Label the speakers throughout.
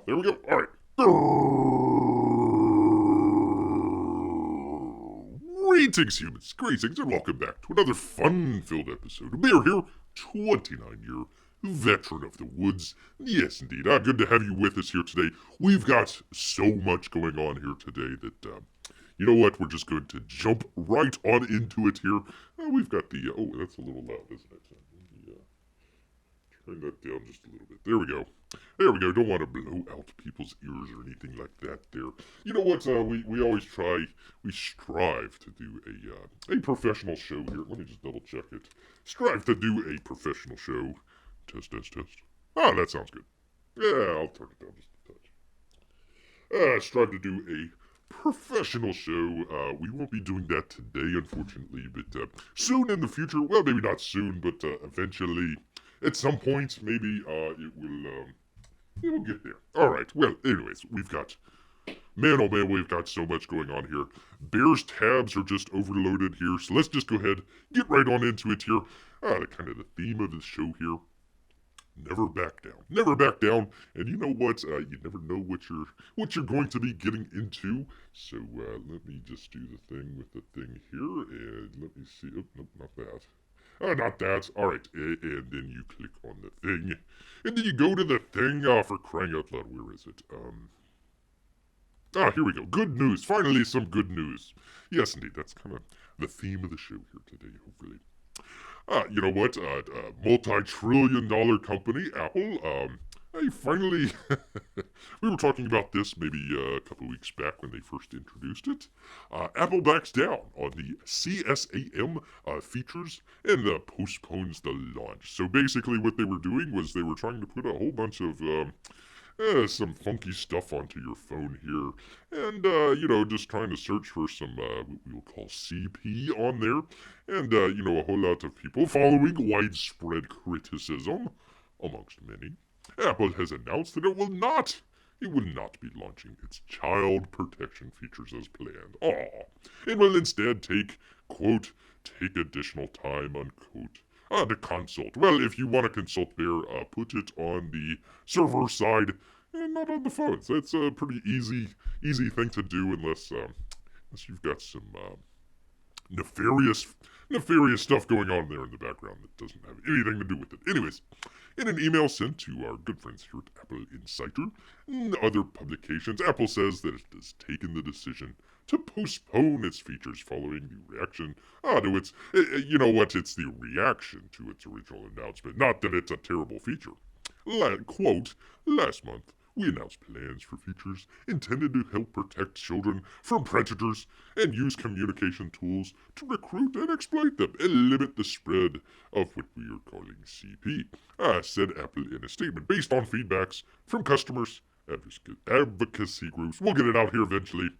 Speaker 1: There we go. All right. Greetings, humans. Greetings, and welcome back to another fun-filled episode of Bear here, 29-year veteran of the woods. Yes, indeed. Good to have you with us here today. We've got so much going on here today that, you know what? We're just going to jump right on into it here. We've got the, oh, that's a little loud, isn't it? Turn that down just a little bit. There we go. There we go. Don't want to blow out people's ears or anything like that there. You know what? We always try, we strive to do a professional show here. Let me just double check it. Strive to do a professional show. Test, test, test. Ah, that sounds good. Yeah, I'll turn it down just a touch. Strive to do a professional show. We won't be doing that today, unfortunately, but soon in the future. Well, maybe not soon, but eventually. At some point, maybe it will get there. All right. Well, anyways, we've got, man, oh man, we've got so much going on here. Bear's tabs are just overloaded here, so let's just go ahead, get right on into it here. Kind of the theme of the show here. Never back down. Never back down. And you know what? You never know what you're going to be getting into. So let me just do the thing with the thing here, and let me see. Oh, nope, not that. Not that. Alright, and then you click on the thing. And then you go to the thing, for crying out loud. Where is it? Here we go. Good news. Finally, some good news. Yes, indeed. That's kind of the theme of the show here today, hopefully. You know what? Multi-trillion-dollar company, Apple, hey, finally, we were talking about this maybe a couple of weeks back when they first introduced it. Apple backs down on the CSAM features and postpones the launch. So basically what they were doing was they were trying to put a whole bunch of some funky stuff onto your phone here. And, you know, just trying to search for some, what we'll call CP on there. And, you know, a whole lot of people following widespread criticism, amongst many. Apple has announced that it will not be launching its child protection features as planned. It will instead take, quote, take additional time, unquote, to consult. Well, if you want to consult there, put it on the server side and not on the phones. That's a pretty easy thing to do unless you've got some nefarious stuff going on there in the background that doesn't have anything to do with it. Anyways, in an email sent to our good friends here at Apple Insider and other publications, Apple says that it has taken the decision to postpone its features following the reaction to its, you know what, it's the reaction to its original announcement, not that it's a terrible feature. Quote, last month, we announced plans for features intended to help protect children from predators and use communication tools to recruit and exploit them and limit the spread of what we are calling CP, said Apple in a statement based on feedbacks from customers, advocacy groups. We'll get it out here eventually.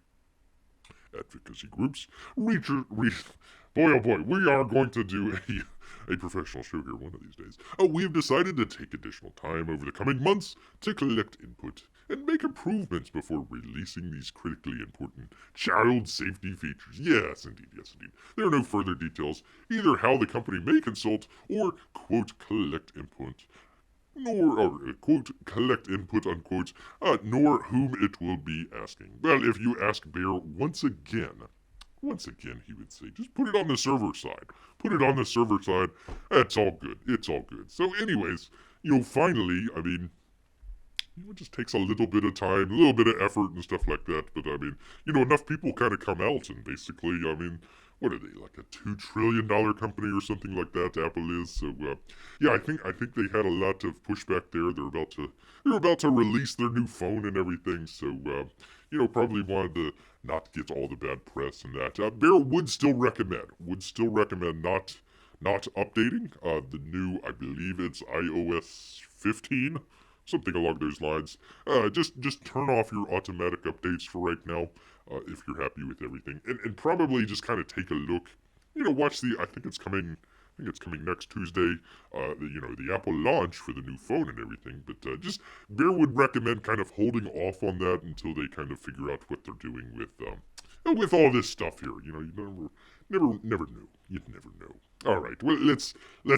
Speaker 1: Advocacy groups, boy oh boy, we are going to do a professional show here one of these days. We have decided to take additional time over the coming months to collect input and make improvements before releasing these critically important child safety features. Yes, indeed. There are no further details, either how the company may consult or, quote, collect input, unquote, nor whom it will be asking. Well, if you ask Bear once again, he would say, just put it on the server side. Put it on the server side. It's all good. So anyways, you know, finally, I mean, you know, it just takes a little bit of time, a little bit of effort and stuff like that. But I mean, you know, enough people kind of come out and basically, I mean, what are they, like a $2 trillion company or something like that? Apple is. So yeah, I think they had a lot of pushback there. They're about to release their new phone and everything. So you know, probably wanted to not get all the bad press and that. Bear would still recommend not updating the new, I believe it's iOS 15. Something along those lines. Just turn off your automatic updates for right now, if you're happy with everything, and probably just kind of take a look. You know, watch I think it's coming next Tuesday. You know, the Apple launch for the new phone and everything. But just Bear would recommend kind of holding off on that until they kind of figure out what they're doing with all this stuff here. You know, you Never know. You'd never know. All right. Well, let's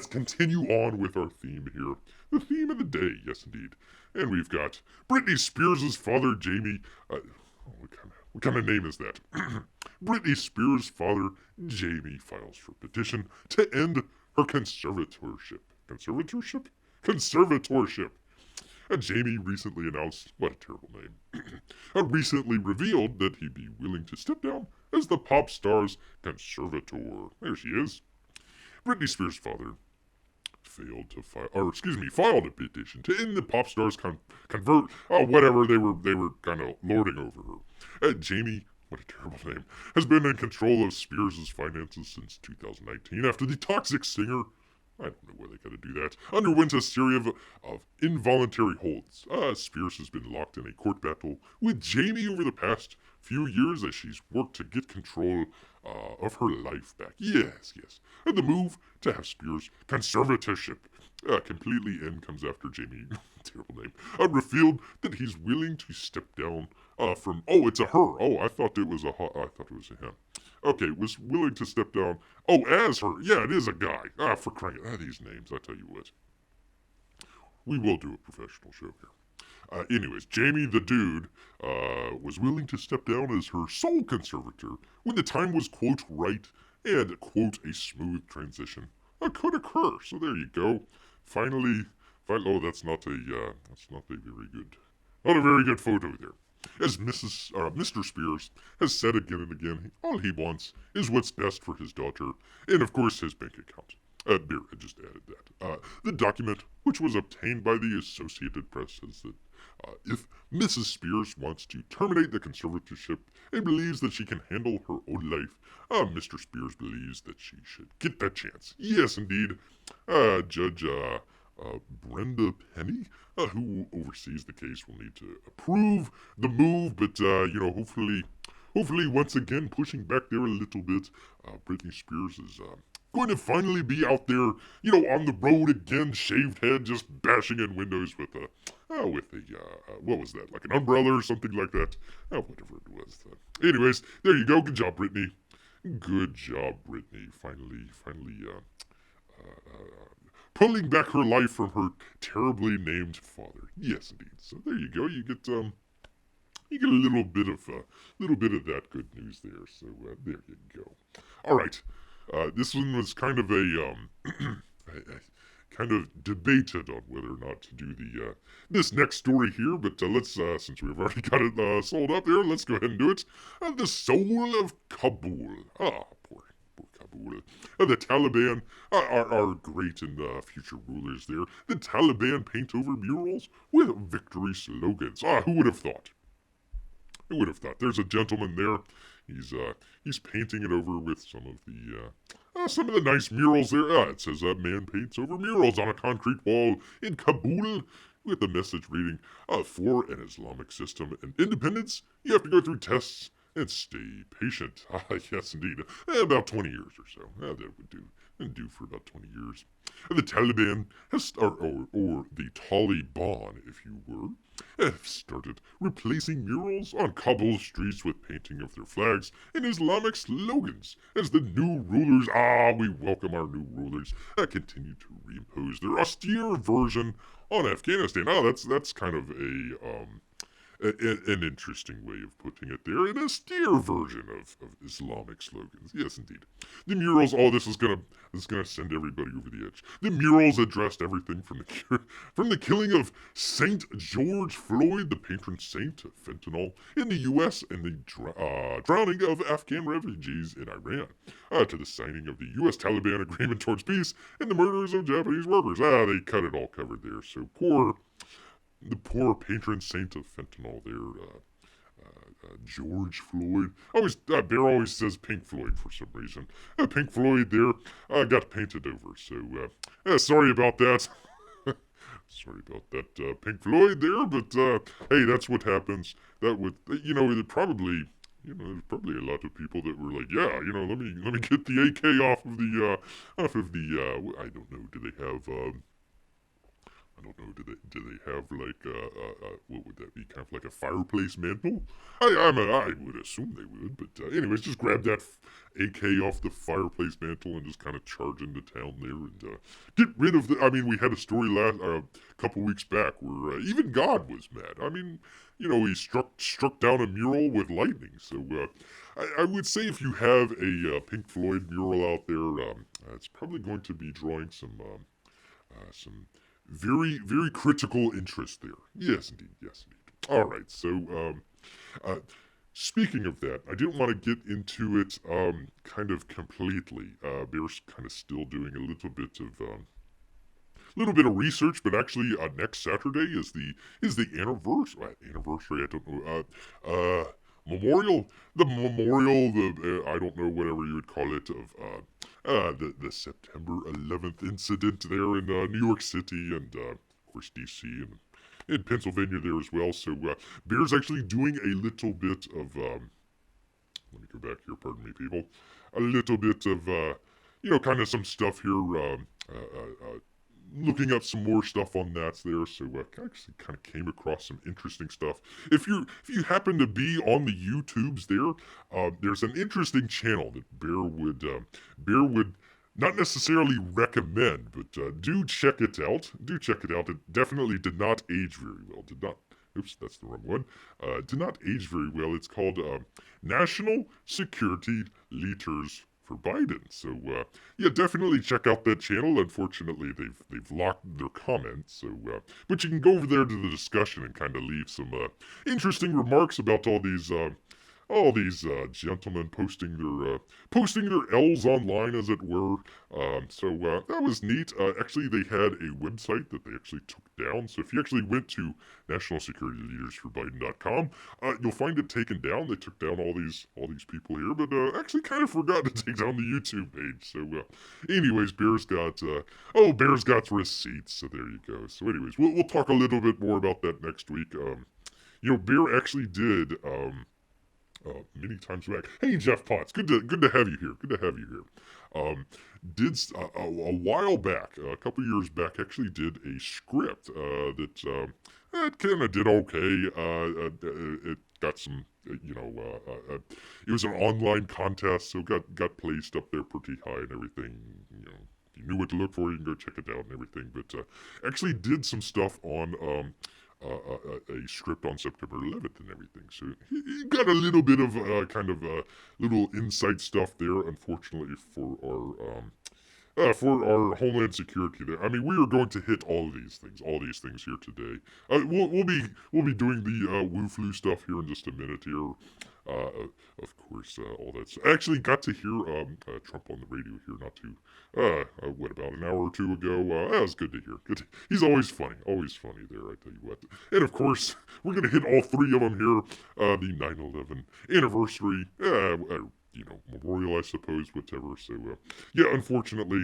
Speaker 1: continue on with our theme here. The theme of the day, yes indeed. And we've got Britney Spears' father, Jamie. What kind of name is that? Britney Spears' father, Jamie, files for petition to end her conservatorship. Conservatorship? Conservatorship. Jamie recently announced, what a terrible name, recently revealed that he'd be willing to step down as the pop star's conservator. There she is. Britney Spears' father filed a petition to end the pop star's whatever they were kind of lording over her. Jamie, what a terrible name, has been in control of Spears' finances since 2019 after the toxic singer, I don't know why they gotta do that, underwent a series of involuntary holds. Spears has been locked in a court battle with Jamie over the past few years as she's worked to get control of her life back. Yes. And the move to have Spears' conservatorship completely end comes after Jamie, terrible name, revealed that he's willing to step down from, it's a her. I thought it was a him. Okay, was willing to step down. As her. Yeah, it is a guy. For crying out. These names, I tell you what. We will do a professional show here. Anyways, Jamie the dude was willing to step down as her sole conservator when the time was, quote, right and, quote, a smooth transition could occur. So there you go. Finally, that's not a very good photo there. As Mr. Spears has said again and again, all he wants is what's best for his daughter, and of course his bank account. I just added that. The document, which was obtained by the Associated Press, says that if Mrs. Spears wants to terminate the conservatorship and believes that she can handle her own life, Mr. Spears believes that she should get that chance. Yes, indeed. Judge Brenda Penny, who oversees the case, will need to approve the move, but hopefully once again pushing back there a little bit. Britney Spears is going to finally be out there, on the road again, shaved head, just bashing in windows with what was that, like an umbrella or something like that? Whatever it was. Anyways, there you go. Good job, Britney. Good job, Britney. Finally, pulling back her life from her terribly named father. Yes, indeed. So there you go. You get a little bit of that good news there. So there you go. All right. This one was kind of kind of debated on whether or not to do this next story here, but let's since we've already got it sold up there, let's go ahead and do it. The soul of Kabul. Poor Kabul. The Taliban are great in future rulers there. The Taliban paint over murals with victory slogans. Who would have thought? Who would have thought? There's a gentleman there. He's painting it over with some of the nice murals there. It says man paints over murals on a concrete wall in Kabul with the message reading, for an Islamic system and independence, you have to go through tests and stay patient. Yes, indeed. About 20 years or so. That would do. And do for about 20 years. The Taliban or the Taliban, if you were, have started replacing murals on Kabul streets with painting of their flags and Islamic slogans as the new rulers, we welcome our new rulers, continue to reimpose their austere version on Afghanistan. That's kind of an interesting way of putting it there. An austere version of Islamic slogans. Yes, indeed. The murals, this is gonna send everybody over the edge. The murals addressed everything from the killing of Saint George Floyd, the patron saint of fentanyl in the U.S., and the drowning of Afghan refugees in Iran, to the signing of the U.S.-Taliban agreement towards peace and the murders of Japanese workers. They cut it all covered there. So the poor patron saint of fentanyl there, George Floyd. Bear always says Pink Floyd for some reason. Pink Floyd there got painted over. So, sorry about that. Sorry about that, Pink Floyd there. But hey, that's what happens. That would, it probably. There's probably a lot of people that were like, yeah, let me get the AK off of the, I don't know, do they have, I don't know. Do they have like what would that be? Kind of like a fireplace mantle? I would assume they would, but anyways, just grab that AK off the fireplace mantle and just kind of charge into town there and get rid of the. I mean, we had a story last couple weeks back where even God was mad. I mean, he struck down a mural with lightning. So I would say if you have a Pink Floyd mural out there, it's probably going to be drawing some very, very critical interest there. Yes, indeed. Yes, indeed. All right. So, uh, speaking of that, I didn't want to get into it kind of completely. Bear's kind of still doing a little bit of research, but actually, next Saturday is the anniversary. Anniversary. I don't know. Memorial. The memorial. The I don't know whatever you would call it of the September 11th incident there in New York City and of course D.C. and in Pennsylvania there as well. So Bear's actually doing a little bit of let me go back here. Pardon me, people. A little bit of kind of some stuff here. Looking up some more stuff on that there, so I actually kind of came across some interesting stuff. If you happen to be on the YouTubes there's an interesting channel that Bear would not necessarily recommend, but do check it out. Do check it out. It definitely did not age very well. Did not. Oops, that's the wrong one. Did not age very well. It's called National Security Leaders for Biden. So yeah, definitely check out that channel. Unfortunately, they've locked their comments. So but you can go over there to the discussion and kind of leave some interesting remarks about all these gentlemen posting their L's online, as it were. So that was neat. Actually, they had a website that they actually took down. So if you actually went to nationalsecurityleadersforbiden.com, you'll find it taken down. They took down all these people here, but actually kind of forgot to take down the YouTube page. So anyways, Bear's got receipts. So there you go. So anyways, we'll talk a little bit more about that next week. Bear actually did. Many times back. Hey, Jeff Potts, good to have you here. Good to have you here. Did a while back, a couple years back, actually did a script that it kind of did okay. It got some, it was an online contest, so got placed up there pretty high and everything. If you knew what to look for, you can go check it out and everything. But actually did some stuff on a script on September 11th and everything. So he got a little bit of kind of little inside stuff there. Unfortunately for our homeland security there. I mean, we are going to hit all these things here today. We'll be doing the Wu Flu stuff here in just a minute here. Of course, all that. I actually got to hear Trump on the radio here not too, about an hour or two ago. That was good to hear. He's always funny there. I tell you what. And of course, we're gonna hit all three of them here. The 9/11 anniversary. Memorial, I suppose, whatever. So, yeah, unfortunately,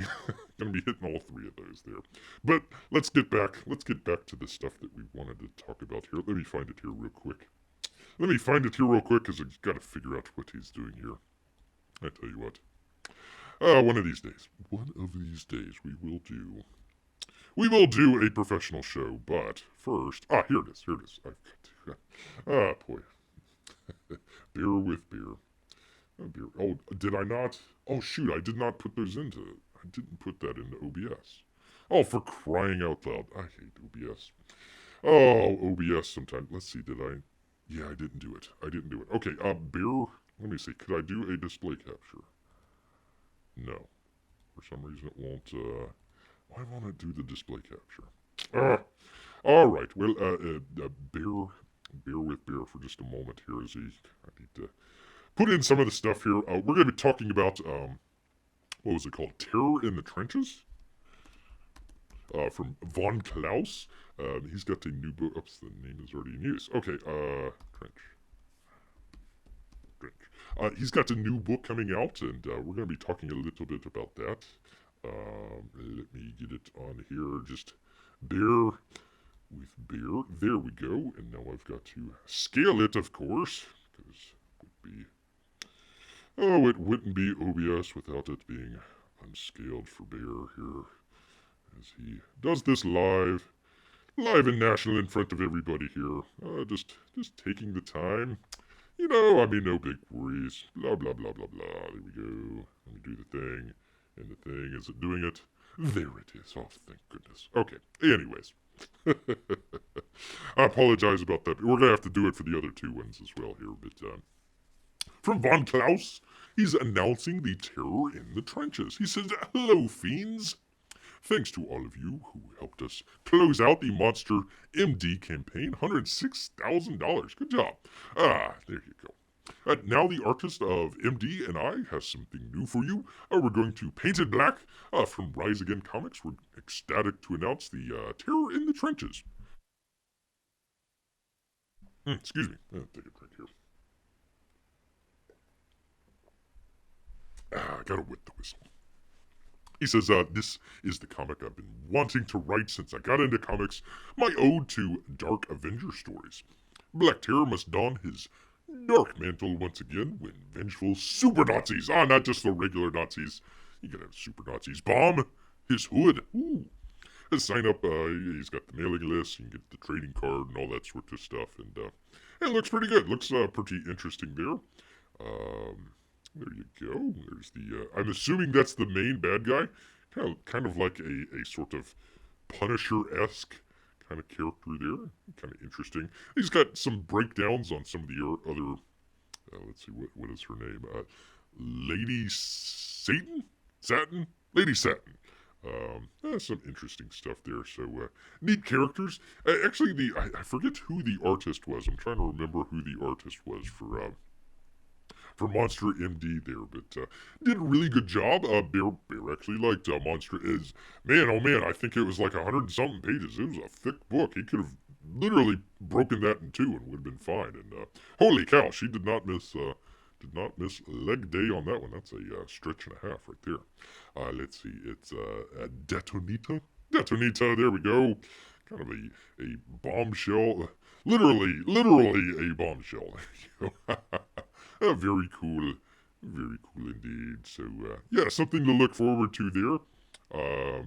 Speaker 1: gonna be hitting all three of those there. But let's get back to the stuff that we wanted to talk about here. Let me find it here real quick. Because I've got to figure out what he's doing here. I tell you what. One of these days, we will do a professional show. But first, here it is. Boy, beer with beer. Oh, did I not? Oh, shoot, I did not put those into it. I didn't put that into OBS. Oh, for crying out loud. I hate OBS. Oh, OBS sometimes. Let's see, did I? Yeah, I didn't do it. Okay, beer. Let me see. Could I do a display capture? No. For some reason it won't, why won't it do the display capture? Alright, well, bear with beer for just a moment here as I need to put in some of the stuff here. We're going to be talking about, what was it called? Terror in the Trenches? From Von Klaus. He's got a new book. Oops, the name is already in use. Okay, Trench. He's got a new book coming out, and we're going to be talking a little bit about that. Let me get it on here. Just bear with beer. There we go. And now I've got to scale it, of course, because it wouldn't be OBS without it being unscaled for bear here, as he does this live. live and national in front of everybody here. Just taking the time. You know, I mean, no big worries. Blah, blah, blah, blah, blah. There we go. Let me do the thing. And the thing, is it doing it? There it is. Oh, thank goodness. Okay. Anyways. I apologize about that. We're going to have to do it for the other two ones as well here. But from Von Klaus, he's announcing the terror in the trenches. He says, "Hello, fiends. Thanks to all of you who helped us close out the Monster MD campaign. $106,000. Good job. There you go. Now the artist of MD and I has something new for you. We're going to paint it black from Rise Again Comics. We're ecstatic to announce the terror in the trenches." Excuse me. Take a drink here. Gotta wet the whistle. He says, "This is the comic I've been wanting to write since I got into comics. My ode to Dark Avenger stories. Black Terror must don his dark mantle once again when vengeful super Nazis, not just the regular Nazis, you can have super Nazis, bomb his hood. Ooh. Sign up, he's got the mailing list, you can get the trading card and all that sort of stuff, and it looks pretty good. Looks pretty interesting there. There you go. There's the, I'm assuming that's the main bad guy. Kind of like a sort of Punisher-esque kind of character there. Kind of interesting. He's got some breakdowns on some of the other, let's see, what is her name? Lady Satan? Satin? Lady Satin. Some interesting stuff there. So, neat characters. Actually, I forget who the artist was. I'm trying to remember who the artist was for Monster MD there, but did a really good job. Bear actually liked Monster is. Man, oh man, I think it was like 100 and something pages. It was a thick book. He could have literally broken that in two and would have been fine. And holy cow, she did not miss leg day on that one. That's a stretch and a half right there. Let's see, it's Detonita. Detonita, there we go. Kind of a bombshell. Literally a bombshell. Very cool. Very cool indeed. So, yeah, something to look forward to there. I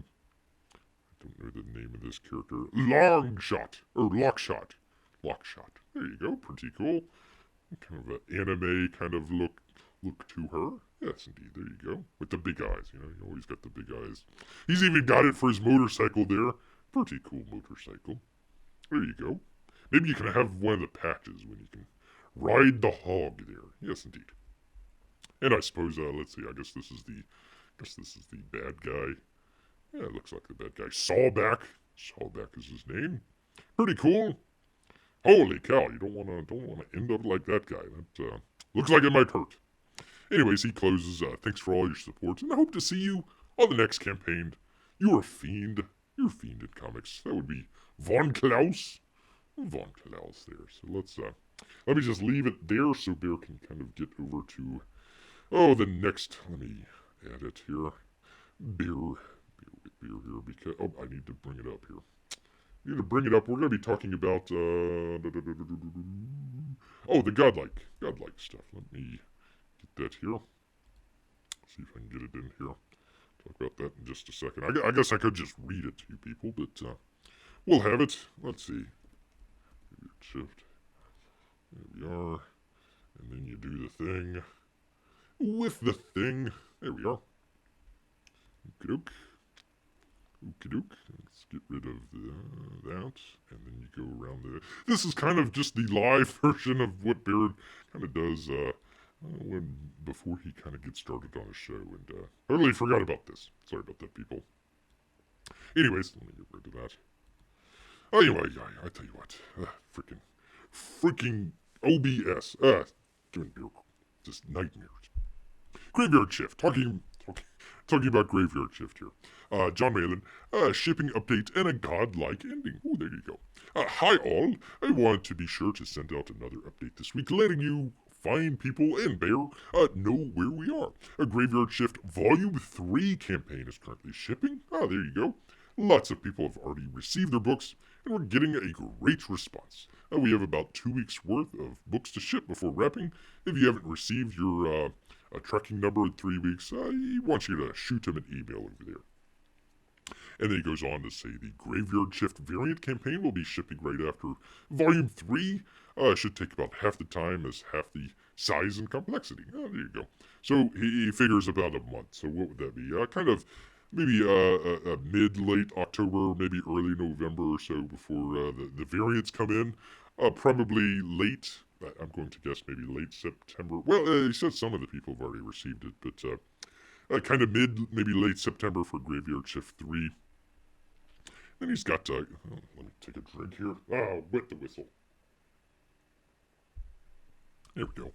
Speaker 1: don't know the name of this character. Longshot. Or Lockshot. Lockshot. There you go. Pretty cool. Kind of an anime kind of look to her. Yes, indeed. There you go. With the big eyes. You know, he always got the big eyes. He's even got it for his motorcycle there. Pretty cool motorcycle. There you go. Maybe you can have one of the patches when you can ride the hog there. Yes, indeed. And I suppose, let's see, I guess this is the bad guy. Yeah, it looks like the bad guy. Sawback. Sawback is his name. Pretty cool. Holy cow, you don't wanna end up like that guy. That looks like it might hurt. Anyways, he closes, thanks for all your support, and I hope to see you on the next campaign. You're a fiend. You're a fiend in comics. That would be Von Klaus. Von Klaus there. So let me just leave it there so Bear can kind of get over to, the next, let me add it here. Bear here, because, I need to bring it up here. I need to bring it up. We're going to be talking about, the godlike stuff. Let me get that here. See if I can get it in here. Talk about that in just a second. I guess I could just read it to you people, but, we'll have it. Let's see. Shift. There we are. And then you do the thing. With the thing. There we are. Okey-doke. Okey-doke. Let's get rid of that. And then you go around the... This is kind of just the live version of what Baird kind of does before he kind of gets started on his show. And I totally forgot about this. Sorry about that, people. Anyways, let me get rid of that. Anyway, I tell you what. Freaking OBS. Doing just nightmares. Graveyard Shift. Talking about Graveyard Shift here. John Malin. Shipping update and a godlike ending. Ooh, there you go. Hi all. I wanted to be sure to send out another update this week, letting you fine people and Bear know where we are. A Graveyard Shift Volume 3 campaign is currently shipping. There you go. Lots of people have already received their books, and we're getting a great response. We have about 2 weeks worth of books to ship before wrapping. If you haven't received your tracking number in 3 weeks, I want you to shoot him an email over there. And then he goes on to say the Graveyard Shift variant campaign will be shipping right after Volume 3. Should take about half the time as half the size and complexity. Oh, there you go. So he figures about a month. So what would that be? Kind of maybe mid-late October, maybe early November or so before the variants come in. Probably late. I'm going to guess maybe late September. Well, he said some of the people have already received it, but kind of maybe late September for Graveyard Shift 3. Then he's got, let me take a drink here. Wet the whistle. There we go.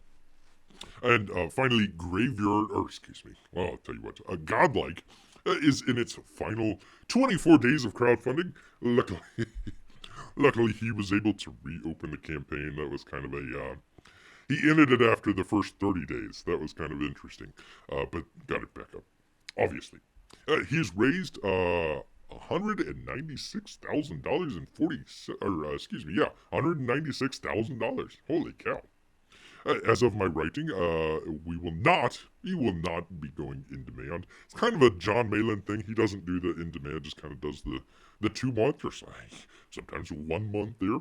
Speaker 1: And finally, Graveyard, or excuse me, well, I'll tell you what, Godlike is in its final 24 days of crowdfunding. Luckily, luckily he was able to reopen the campaign. That was kind of a, he ended it after the first 30 days. That was kind of interesting, but got it back up, obviously. He's raised, $196,000 and 40, or excuse me, yeah, $196,000. Holy cow. As of my writing, he will not be going in demand. It's kind of a John Malin thing. He doesn't do the in demand, just kind of does the 2 month or sometimes 1 month there.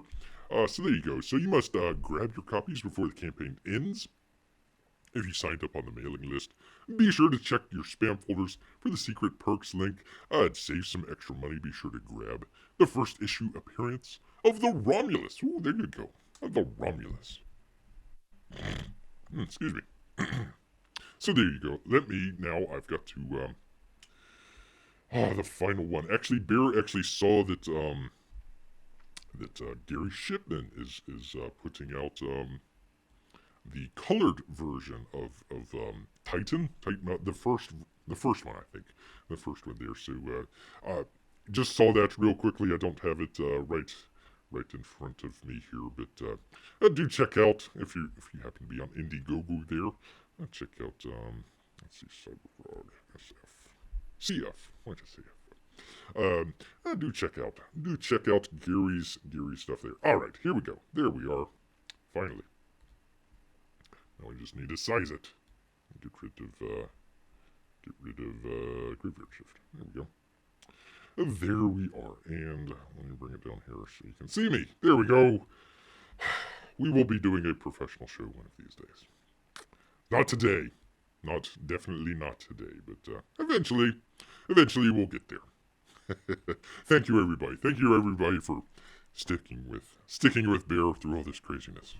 Speaker 1: So there you go. So you must grab your copies before the campaign ends. If you signed up on the mailing list, be sure to check your spam folders for the secret perks link. To save some extra money, be sure to grab the first issue appearance of the Romulus. Ooh, there you go. The Romulus. Excuse me. So there you go. I've got to, the final one. Actually, Bear actually saw that, Gary Shipman is putting out, the colored version of Titan, the first one, I think, the first one there. So just saw that real quickly. I don't have it right in front of me here, but do check out if you happen to be on Indiegogo there. Check out let's see, Cyberfrog SF CF. Why did I say F? Do check out Gary's stuff there. All right, here we go. There we are. Finally. Now we just need to size it. Get rid of Graveyard Shift. There we go. There we are. And let me bring it down here so you can see me. There we go. We will be doing a professional show one of these days. Not today. Definitely not today. But eventually we'll get there. Thank you, everybody. Thank you, everybody, for sticking with Bear through all this craziness.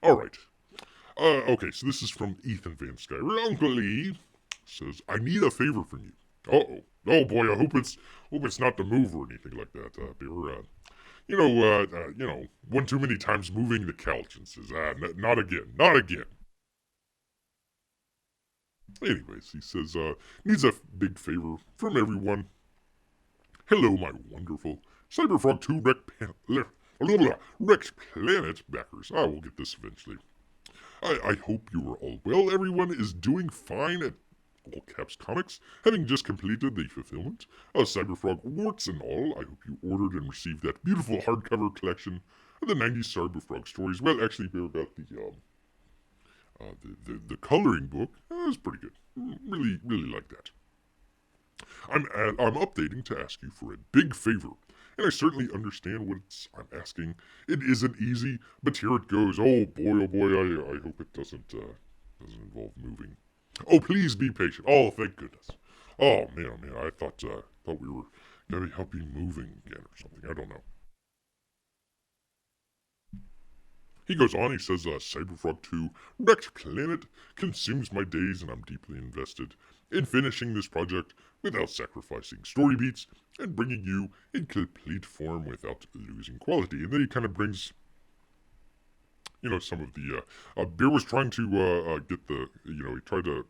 Speaker 1: All right. Okay, so this is from Ethan Van Skyver. Uncle E says, I need a favor from you. Uh-oh. Oh, boy, I hope it's not the move or anything like that, Bear. One too many times moving the couch and says, not again. Anyways, he says, needs a big favor from everyone. Hello, my wonderful Cyberfrog 2 Rex Planet backers. I will get this eventually. I hope you are all well. Everyone is doing fine at All Caps Comics, having just completed the fulfillment of Cyberfrog warts and all. I hope you ordered and received that beautiful hardcover collection of the 90s Cyberfrog stories. Well, actually, Bear got the coloring book. It's pretty good. Really like that. I'm updating to ask you for a big favor, and I certainly understand what I'm asking. It isn't easy, but here it goes. Oh boy, I hope it doesn't involve moving. Oh, please be patient. Oh, thank goodness. Oh man, I thought we were gonna be helping moving again or something. I don't know. He goes on, he says, Cyberfrog 2 Wrecked Planet consumes my days, and I'm deeply invested in finishing this project without sacrificing story beats and bringing you in complete form without losing quality. And then he kind of brings, some of the, Bear was trying to get he tried to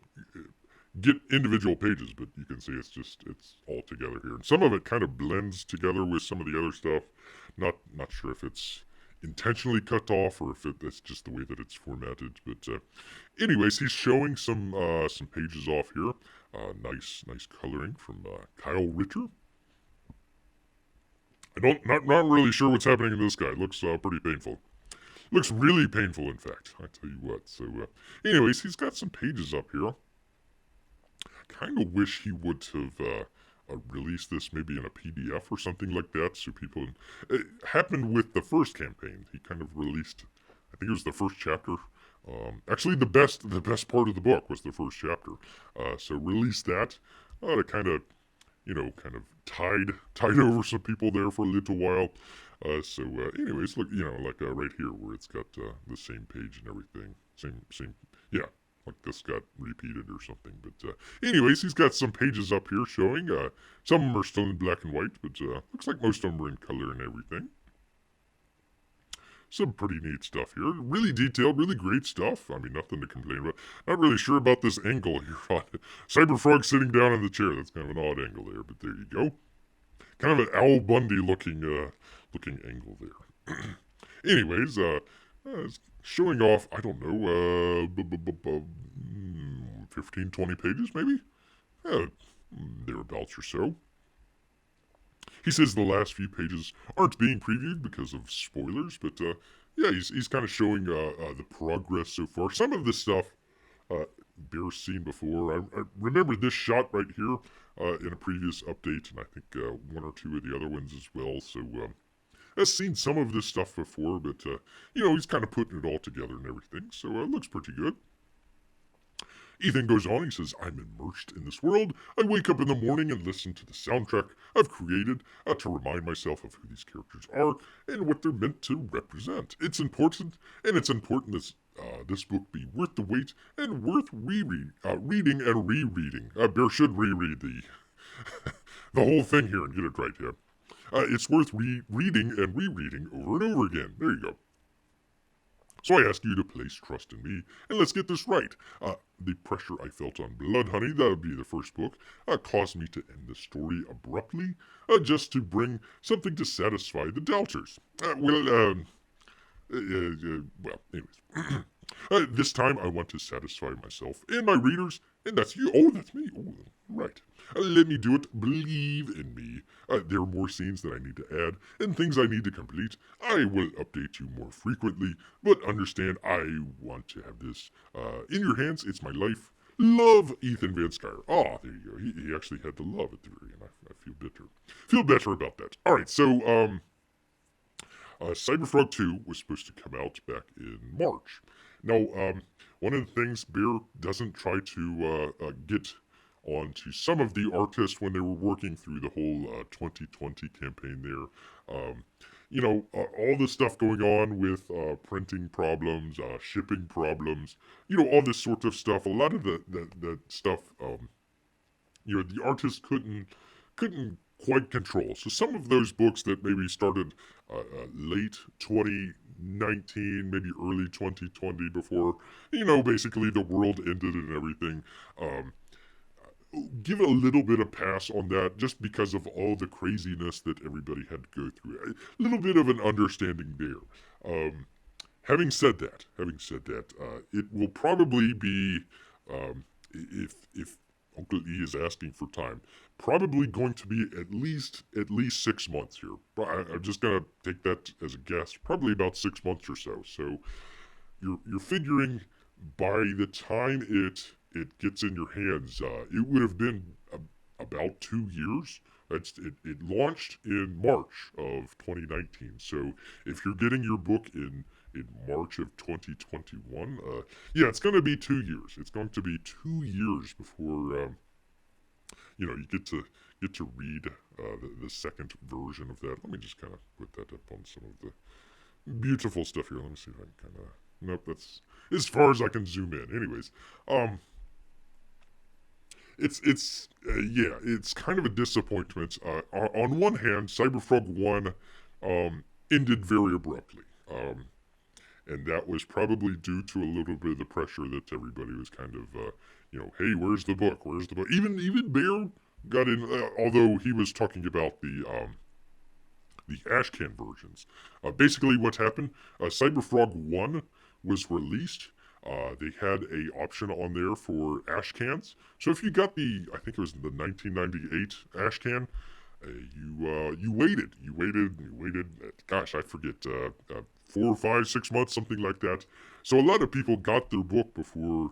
Speaker 1: get individual pages, but you can see it's all together here. And some of it kind of blends together with some of the other stuff. Not sure if it's intentionally cut off or if that's just the way that it's formatted. But anyways, he's showing some pages off here. Nice coloring from Kyle Ritter. Not really sure what's happening to this guy. It looks pretty painful. Looks really painful, in fact. I tell you what. So anyways, he's got some pages up here. kind of wish he would have released this maybe in a PDF or something like that, so people. It happened with the first campaign. He kind of released, I think it was the first chapter. Actually, the best part of the book was the first chapter. So released that to kind of kind of tied over some people there for a little while. Anyways, look, like right here where it's got the same page and everything, same, yeah, like this got repeated or something. But anyways, he's got some pages up here showing. Some of them are still in black and white, but looks like most of them are in color and everything. Some pretty neat stuff here. Really detailed, really great stuff. I mean, nothing to complain about. Not really sure about this angle here on it. Cyberfrog sitting down in the chair. That's kind of an odd angle there, but there you go. Kind of an Al Bundy looking angle there. Anyways, showing off, I don't know, 15, 20 pages maybe? Thereabouts or so. He says the last few pages aren't being previewed because of spoilers, but yeah, he's kind of showing the progress so far. Some of this stuff Bear's seen before. I remember this shot right here in a previous update, and I think one or two of the other ones as well. So I've seen some of this stuff before, but he's kind of putting it all together and everything. So it looks pretty good. Ethan goes on, he says, I'm immersed in this world. I wake up in the morning and listen to the soundtrack I've created to remind myself of who these characters are and what they're meant to represent. It's important this book be worth the wait and worth reading and rereading. Bear should reread the whole thing here and get it right, yeah. It's worth reading and rereading over and over again. There you go. So I ask you to place trust in me, and let's get this right. The pressure I felt on Bloodhoney, that would be the first book, caused me to end the story abruptly, just to bring something to satisfy the doubters. Anyways. This time I want to satisfy myself and my readers, and that's you. Oh, that's me. Oh, right. Let me do it. Believe in me. There are more scenes that I need to add and things I need to complete. I will update you more frequently, but understand I want to have this in your hands. It's my life. Love, Ethan Van Skyer. Ah, there you go. He actually had the love at the very end. I feel bitter. Feel better about that. All right, so Cyberfrog 2 was supposed to come out back in March. Now, one of the things Bear doesn't try to get onto some of the artists when they were working through the whole 2020 campaign there. All the stuff going on with printing problems, shipping problems, all this sort of stuff. A lot of the stuff, the artists couldn't quite control. So some of those books that maybe started late 2019, maybe early 2020, before basically the world ended and everything. Give a little bit of pass on that, just because of all the craziness that everybody had to go through. A little bit of an understanding there. Having said that, it will probably be, if Uncle E is asking for time, probably going to be at least 6 months here. I'm just gonna take that as a guess. Probably about 6 months or so. So you're figuring by the time it gets in your hands, it would have been about 2 years. It launched in March of 2019. So if you're getting your book in March of 2021, yeah, it's going to be 2 years. It's going to be 2 years before you get to read the second version of that. Let me just kind of put that up on some of the beautiful stuff here. Let me see if I can kind of. Nope, that's as far as I can zoom in. Anyways, it's kind of a disappointment. On one hand, Cyberfrog 1 ended very abruptly. And that was probably due to a little bit of the pressure that everybody was kind of, hey, where's the book? Where's the book? Even Bear got in, although he was talking about the Ashcan versions. Basically, what happened? Cyberfrog 1 was released. They had a option on there for Ashcans. So if you got I think it was the 1998 Ashcan, you waited. You waited. Gosh, I forget, 4, 5, 6 months, something like that. So a lot of people got their book before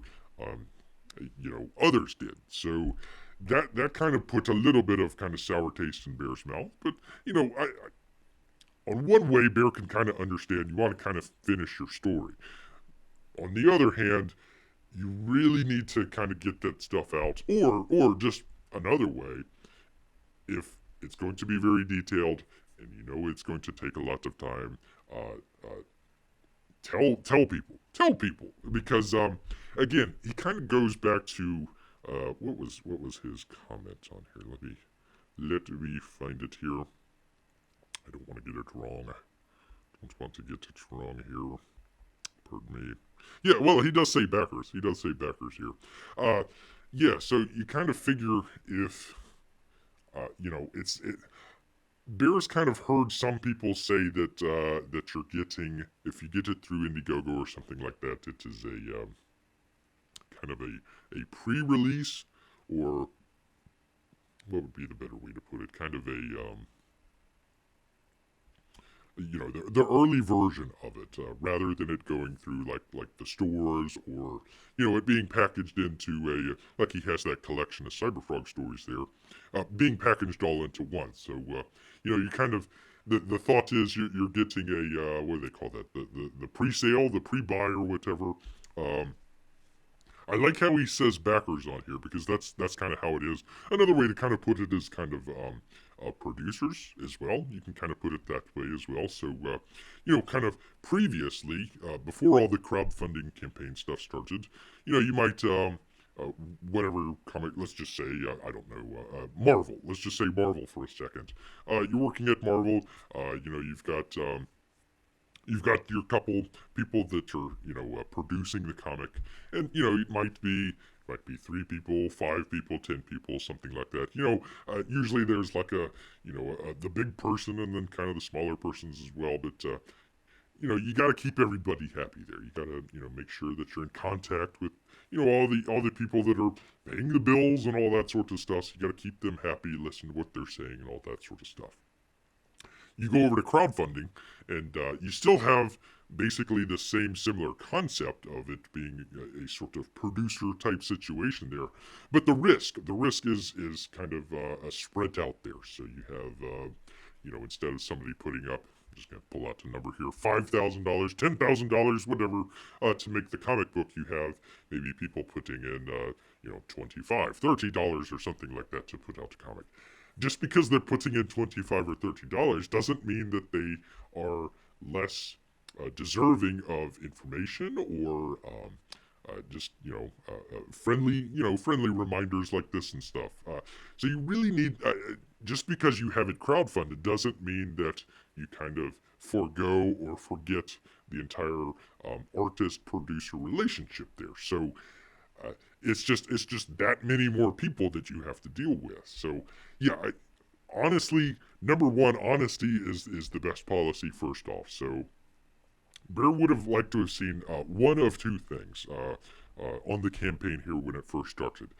Speaker 1: others did. So that kind of put a little bit of kind of sour taste in Bear's mouth. But on one way, Bear can kind of understand you want to kind of finish your story. On the other hand, you really need to kind of get that stuff out, or just another way, if it's going to be very detailed and it's going to take a lot of time, uh, uh, tell people, because again, he kind of goes back to what was his comment on here. Let me find it here. I don't want to get it wrong. I don't want to get it wrong here. Pardon me. Yeah, well, he does say backers. He does say backers here. Yeah, so you kind of figure if Bear's kind of heard some people say that you're getting, if you get it through Indiegogo or something like that, it is a kind of a pre-release, or what would be the better way to put it? Kind of a the early version of it, rather than it going through like the stores, or it being packaged into like he has that collection of Cyberfrog stories there, being packaged all into one. So you kind of, the thought is you're getting a what do they call that, the pre-sale, the pre-buy, or whatever. um, I like how he says backers on here, because that's kind of how it is. Another way to kind of put it is kind of producers as well. You can kind of put it that way as well. So kind of previously, before all the crowdfunding campaign stuff started, you might uh, whatever comic. Let's just say I don't know, Marvel. Let's just say Marvel for a second. You're working at Marvel. You've got your couple people that are producing the comic, and it might be 3 people, 5 people, 10 people, something like that. Usually there's like the big person, and then kind of the smaller persons as well. But you got to keep everybody happy there. You got to make sure that you're in contact with all the people that are paying the bills and all that sort of stuff. So you got to keep them happy, listen to what they're saying, and all that sort of stuff. You go over to crowdfunding, and you still have basically the same similar concept of it being a sort of producer type situation there, but the risk is kind of spread out there. So you have instead of somebody putting up, I'm just going to pull out a number here, $5,000, $10,000, whatever, to make the comic book, you have maybe people putting in $25, $30 or something like that to put out the comic. Just because they're putting in $25 or $30 doesn't mean that they are less deserving of information, or just friendly reminders like this and stuff. So you really need, just because you have it crowdfunded doesn't mean that you kind of forego or forget the entire artist producer relationship there. So it's just that many more people that you have to deal with. So yeah, honestly, number one, honesty is the best policy, first off. So Bear would have liked to have seen one of two things on the campaign here when it first started.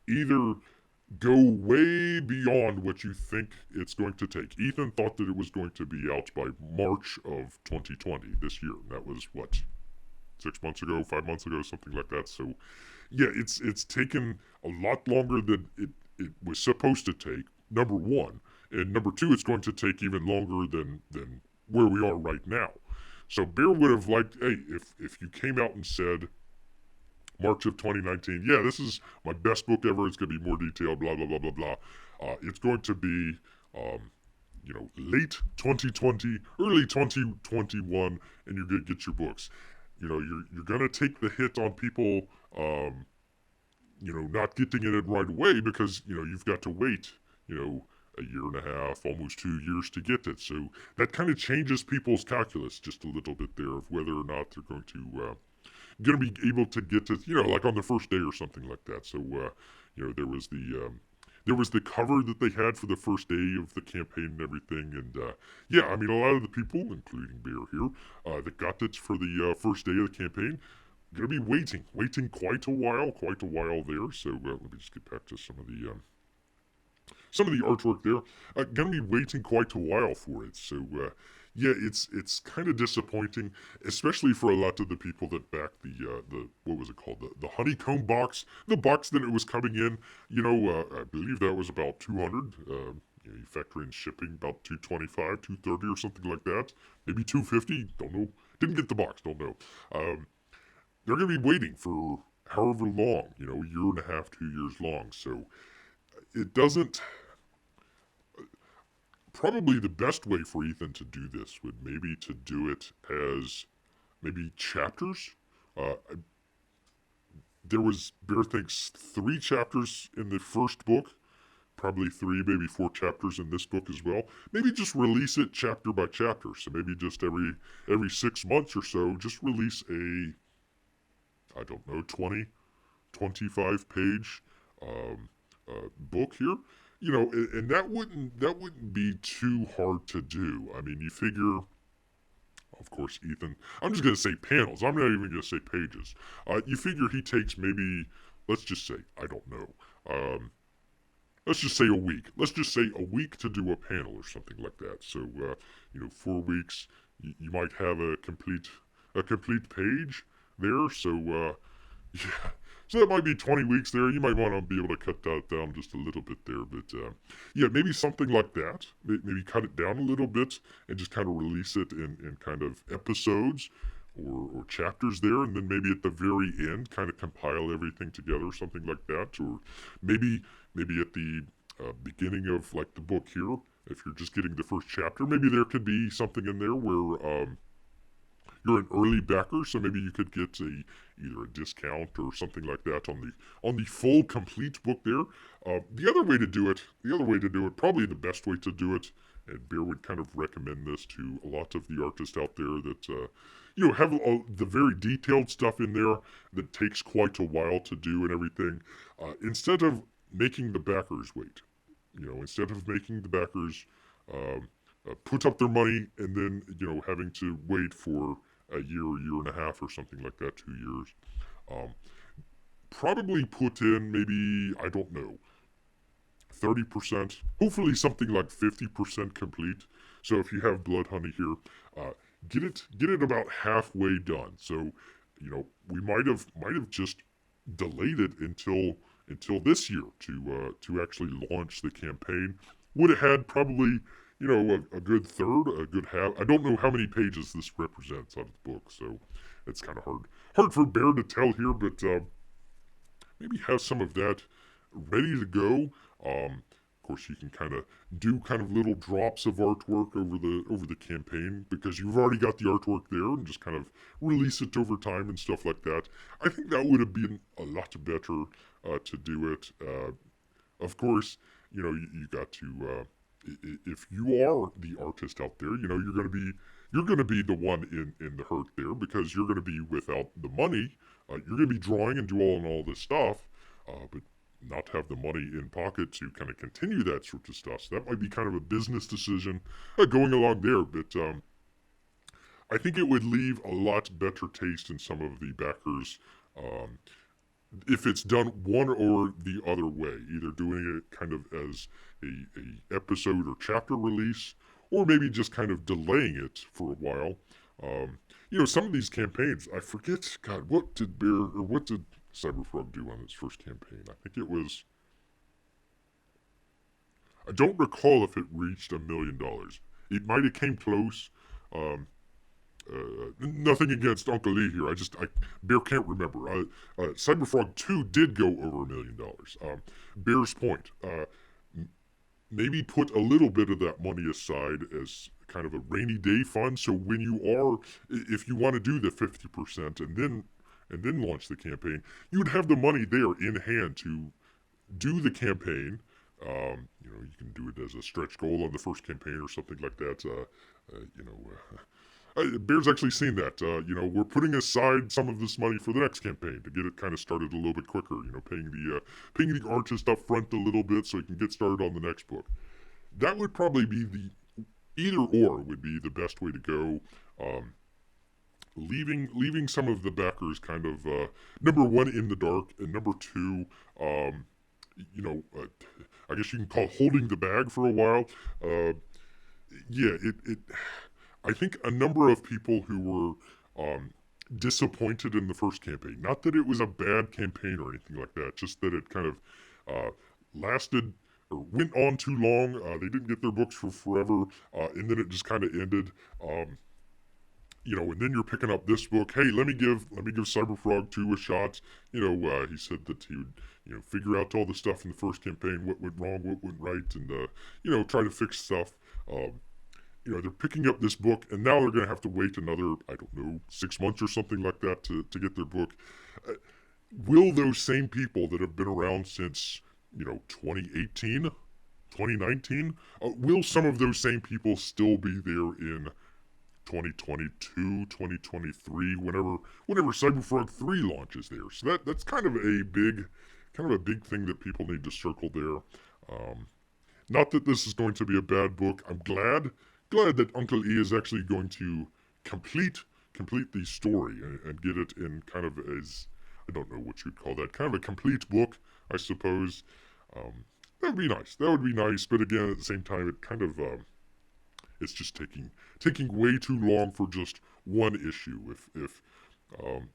Speaker 1: Either go way beyond what you think it's going to take. Ethan thought that it was going to be out by March of 2020, this year. That was what, 6 months ago, 5 months ago, something like that. So yeah, it's taken a lot longer than it was supposed to take, number one. And number two, it's going to take even longer than where we are right now. So Bear would have liked, hey, if you came out and said March of 2019, yeah, this is my best book ever, it's going to be more detailed, blah, blah, blah, blah, blah. It's going to be, late 2020, early 2021, and you're going to get your books. You're going to take the hit on people, not getting it right away, because, you've got to wait, a year and a half, almost 2 years to get it. So that kind of changes people's calculus just a little bit there, of whether or not they're going to be able to get it, like on the first day or something like that. So, there was the cover that they had for the first day of the campaign and everything. And yeah, I mean, a lot of the people, including Bear here, that got it for the first day of the campaign, going to be waiting quite a while there. So let me just get back to some of the artwork there. Going to be waiting quite a while for it. So yeah, it's kind of disappointing, especially for a lot of the people that backed the what was it called, the honeycomb box, the box that it was coming in. I believe that was about 200. You factor in shipping, about 225, 230, or something like that. Maybe 250. Don't know. Didn't get the box. Don't know. Um, they're going to be waiting for however long. A year and a half, 2 years long. So it doesn't. Probably the best way for Ethan to do this would maybe to do it as maybe chapters. Uh, there was Bear thinks 3 chapters in the first book, probably three, maybe 4 chapters in this book as well. Maybe just release it chapter by chapter. So maybe just every 6 months or so, just release a I don't know 20, 25 page um, book here. And that wouldn't be too hard to do. I mean, you figure, of course, Ethan. I'm just gonna say panels. I'm not even gonna say pages. You figure he takes maybe, let's just say, I don't know. Let's just say a week. Let's just say a week to do a panel or something like that. So, 4 weeks, you might have a complete page there. So, yeah. So that might be 20 weeks there. You might want to be able to cut that down just a little bit there. But yeah, maybe something like that. Maybe cut it down a little bit and just kind of release it in kind of episodes or chapters there. And then maybe at the very end, kind of compile everything together or something like that. Or maybe at the beginning of like the book here, if you're just getting the first chapter, maybe there could be something in there where you're an early backer, so maybe you could get either a discount or something like that on the full complete book there. The other way to do it, probably the best way to do it, and Bear would kind of recommend this to a lot of the artists out there that have the very detailed stuff in there that takes quite a while to do and everything. Instead of making the backers wait, instead of making the backers put up their money and then having to wait for a year and a half or something like that, 2 years. Um, Probably put in maybe I don't know 30%, hopefully something like 50% complete. So if you have Blood Honey here, uh, get it about halfway done. So we might have just delayed it until this year to actually launch the campaign. Would have had probably a good third, a good half. I don't know how many pages this represents out of the book, so it's kind of hard for Bear to tell here, but maybe have some of that ready to go. Of course, you can kind of do kind of little drops of artwork over the campaign because you've already got the artwork there, and just kind of release it over time and stuff like that. I think that would have been a lot better to do it. Of course, you got to. If you are the artist out there, you're gonna be the one in the hurt there because you're gonna be without the money. You're gonna be drawing and do all this stuff, but not have the money in pocket to kind of continue that sort of stuff. So that might be kind of a business decision going along there. But I think it would leave a lot better taste in some of the backers um, if it's done one or the other way, either doing it kind of as a episode or chapter release, or maybe just kind of delaying it for a while. Some of these campaigns, I forget, God, what did Cyberfrog do on its first campaign? I think it was, I don't recall if it reached $1 million. It might have came close. Um, Nothing against Uncle Lee here. Bear can't remember. Cyberfrog 2 did go over $1 million. Bear's point. Maybe put a little bit of that money aside as kind of a rainy day fund. So when if you want to do the 50% and then launch the campaign, you'd have the money there in hand to do the campaign. You can do it as a stretch goal on the first campaign or something like that. Bear's actually seen that. We're putting aside some of this money for the next campaign to get it kind of started a little bit quicker. Paying the artist up front a little bit so he can get started on the next book. That would probably be either or would be the best way to go. Leaving some of the backers kind of number one in the dark, and number two, you know, uh, I guess you can call holding the bag for a while. Yeah, it I think a number of people who were disappointed in the first campaign. Not that it was a bad campaign or anything like that, just that it kind of uh, lasted or went on too long. They didn't get their books for forever, and then it just kind of ended. And then you're picking up this book. Hey, let me give Cyberfrog 2 a shot. He said that he would figure out all the stuff in the first campaign, what went wrong, what went right, and try to fix stuff. They're picking up this book, and now they're going to have to wait another, I don't know, 6 months or something like that to get their book. Uh, will those same people that have been around since 2018, 2019, will some of those same people still be there in 2022, 2023, whenever Cyberfrog 3 launches there? So that's kind of a big thing that people need to circle there. Not that this is going to be a bad book. I'm glad that Uncle E is actually going to complete the story and get it in kind of as, I don't know what you'd call that, kind of a complete book, I suppose. That would be nice. That would be nice. But again, at the same time, it kind of it's just taking way too long for just one issue. If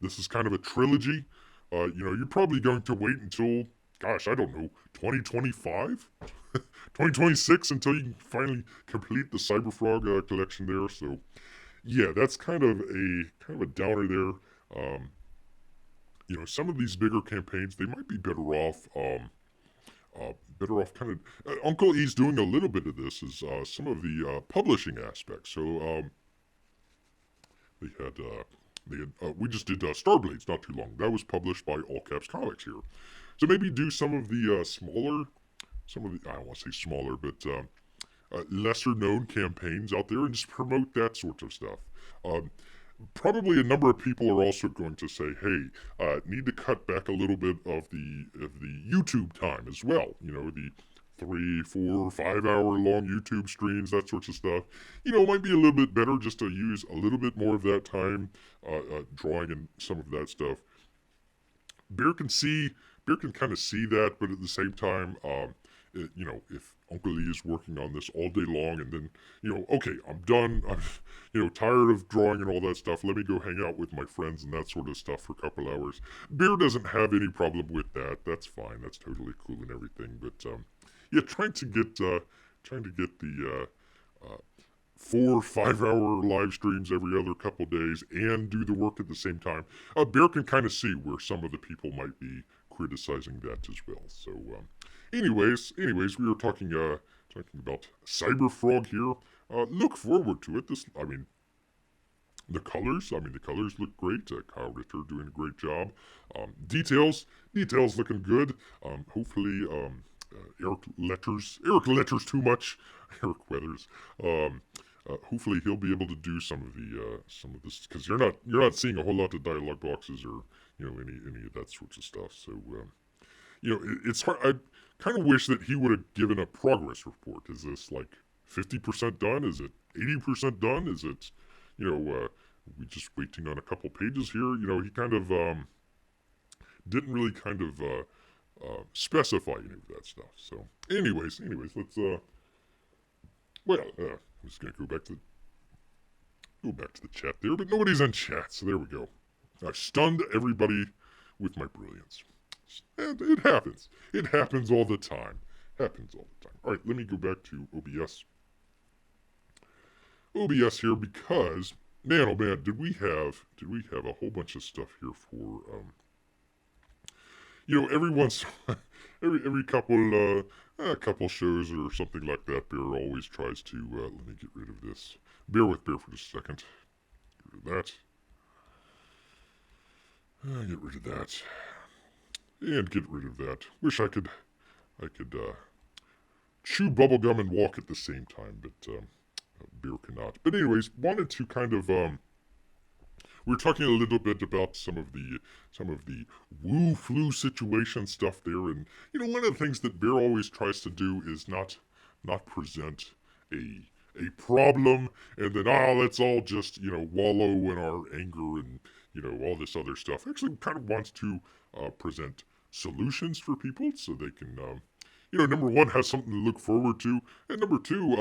Speaker 1: this is kind of a trilogy, you're probably going to wait until, gosh, I don't know, 2025, 2026 until you can finally complete the Cyberfrog collection there. So yeah, that's kind of a downer there. Some of these bigger campaigns, they might be better off kind of. Uncle E's doing a little bit of this is some of the publishing aspects. So they had. We just did Starblades not too long. That was published by All Caps Comics here. So maybe do some of the I don't want to say smaller, but lesser known campaigns out there and just promote that sort of stuff. Probably a number of people are also going to say, "Hey, need to cut back a little bit of the YouTube time as well. The 3, 4, 5 hour long YouTube streams, that sorts of stuff. It might be a little bit better just to use a little bit more of that time drawing and some of that stuff. Bear can kind of see that, but at the same time, if Uncle E is working on this all day long, and then okay, I'm done. I'm tired of drawing and all that stuff. Let me go hang out with my friends and that sort of stuff for a couple hours. Bear doesn't have any problem with that. That's fine. That's totally cool and everything. But yeah, trying to get the 4 5 hour live streams every other couple days and do the work at the same time. Bear can kind of see where some of the people might be criticizing that as well. So, anyways, we were talking about Cyberfrog here. Look forward to it. The colors look great. Kyle Ritter doing a great job. Details looking good. Hopefully, Eric Letters too much. Eric Weathers. Hopefully he'll be able to do some of this, because you're not seeing a whole lot of dialogue boxes or any of that sorts of stuff. So it's hard. I kind of wish that he would have given a progress report. Is this like 50% done? Is it 80% done? Is it we just waiting on a couple pages here? He kind of didn't really kind of specify any of that stuff. So anyways, let's I'm just gonna go back to the chat there, but nobody's in chat, so there we go. I stunned everybody with my brilliance. And it happens. It happens all the time. All right, let me go back to OBS. OBS here, because man, oh man, did we have a whole bunch of stuff here for every once every couple shows or something like that, Bear always tries to let me get rid of this. Bear with Bear for just a second. Get rid of that. Get rid of that. And get rid of that. Wish I could chew bubblegum and walk at the same time, but Bear cannot. But anyways, wanted to kind of we were talking a little bit about some of the woo flu situation stuff there, and one of the things that Bear always tries to do is not present a problem and then let's all just wallow in our anger and all this other stuff. Actually, kind of wants to present solutions for people so they can number one, have something to look forward to, and number two,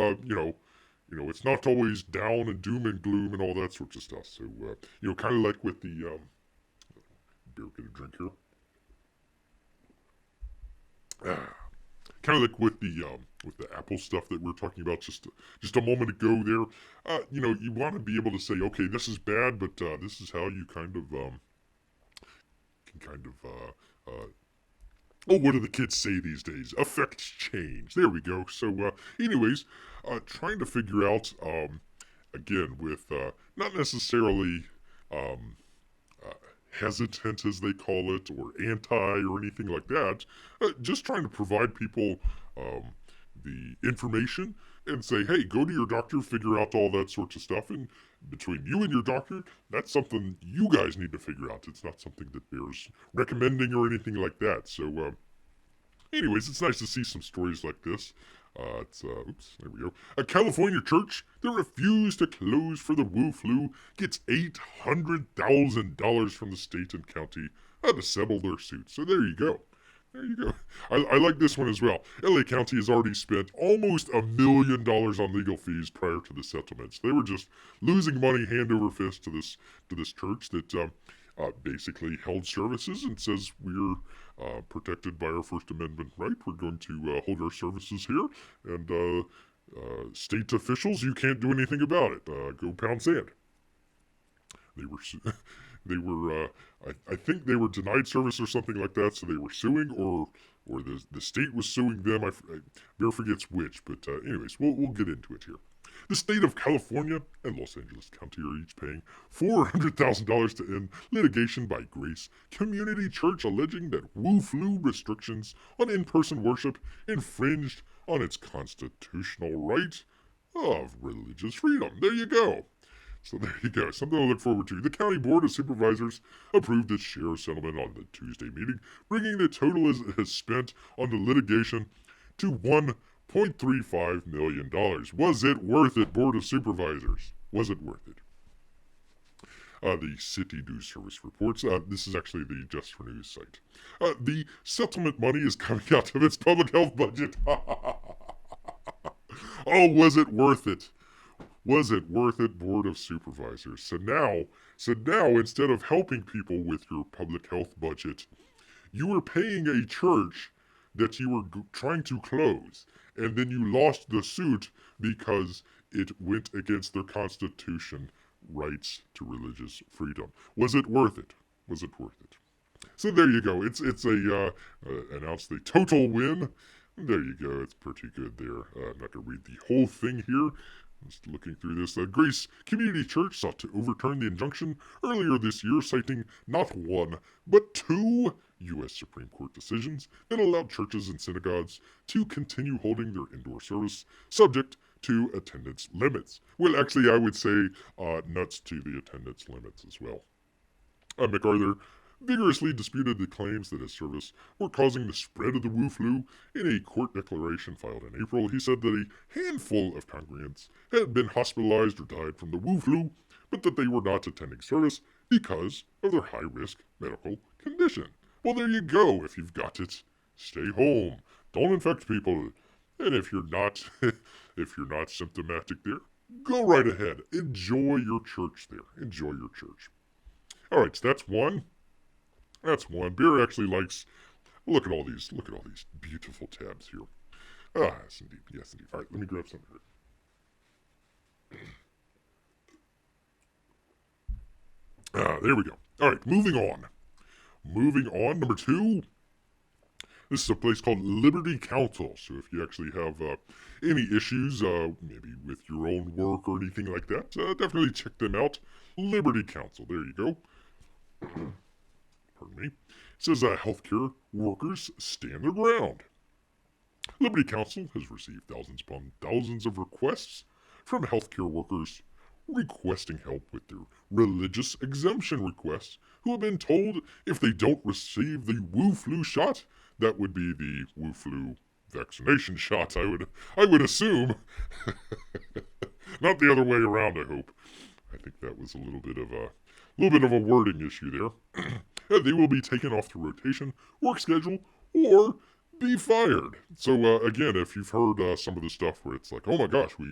Speaker 1: it's not always down and doom and gloom and all that sorts of stuff. So, kind of like with the beer, get a drink here. Kind of like with the Apple stuff that we are talking about just a moment ago there. You want to be able to say, okay, this is bad, but this is how you kind of can kind of oh, what do the kids say these days? Affect change. There we go. So, anyways, trying to figure out again with not necessarily um, uh, hesitant, as they call it, or anti, or anything like that. Just trying to provide people um, the information and say, hey, go to your doctor, figure out all that sorts of stuff. And between you and your doctor, that's something you guys need to figure out. It's not something that bears recommending or anything like that. So, anyways, it's nice to see some stories like this. Oops, there we go. A California church that refused to close for the Wu flu gets $800,000 from the state and county to settle their suit. So there you go. There you go. I like this one as well. LA County has already spent almost $1 million on legal fees prior to the settlements. They were just losing money hand over fist to this church that basically held services and says we're protected by our First Amendment right. We're going to hold our services here, and state officials, you can't do anything about it. Go pound sand. They were they were I think they were denied service or something like that, so they were suing, or the state was suing them. I bear forgets which, but anyways, we'll get into it here. The state of California and Los Angeles County are each paying $400,000 to end litigation by Grace Community Church alleging that Wu flu restrictions on in-person worship infringed on its constitutional right of religious freedom. There you go. So there you go. Something to look forward to. The County Board of Supervisors approved its share of settlement on the Tuesday meeting, bringing the total it has spent on the litigation to $1.35 million. Was it worth it, Board of Supervisors? Was it worth it? The City News Service reports, this is actually the Just for News site. The settlement money is coming out of its public health budget. Oh, was it worth it? Was it worth it, Board of Supervisors? So now, instead of helping people with your public health budget, you were paying a church that you were trying to close, and then you lost the suit because it went against their constitution rights to religious freedom. Was it worth it? Was it worth it? So there you go. It's announced the total win. There you go. It's pretty good there. I'm not going to read the whole thing here. Just looking through this, Grace Community Church sought to overturn the injunction earlier this year, citing not one, but two U.S. Supreme Court decisions that allowed churches and synagogues to continue holding their indoor service, subject to attendance limits. Well, actually, I would say nuts to the attendance limits as well. MacArthur vigorously disputed the claims that his service were causing the spread of the Wu flu. In a court declaration filed in April, he said that a handful of congregants had been hospitalized or died from the Wu flu, but that they were not attending service because of their high-risk medical condition. Well, there you go. If you've got it, stay home. Don't infect people. And if you're not, if you're not symptomatic there, go right ahead. Enjoy your church there. Enjoy your church. All right, so that's one. That's one. Beer actually likes. Look at all these. Look at all these beautiful tabs here. Ah, yes indeed. Yes indeed. All right, let me grab some here. There we go. All right, moving on. Moving on. Number two. This is a place called Liberty Counsel. So if you actually have any issues, maybe with your own work or anything like that, definitely check them out. Liberty Counsel. There you go. Pardon me. It says healthcare workers stand their ground. Liberty Counsel has received thousands upon thousands of requests from healthcare workers requesting help with their religious exemption requests who have been told if they don't receive the Wu flu shot, that would be the Wu flu vaccination shot, I would assume. Not the other way around, I hope. I think that was a little bit of a wording issue there. They will be taken off the rotation work schedule, or be fired. So again, if you've heard some of the stuff where it's like, oh my gosh, we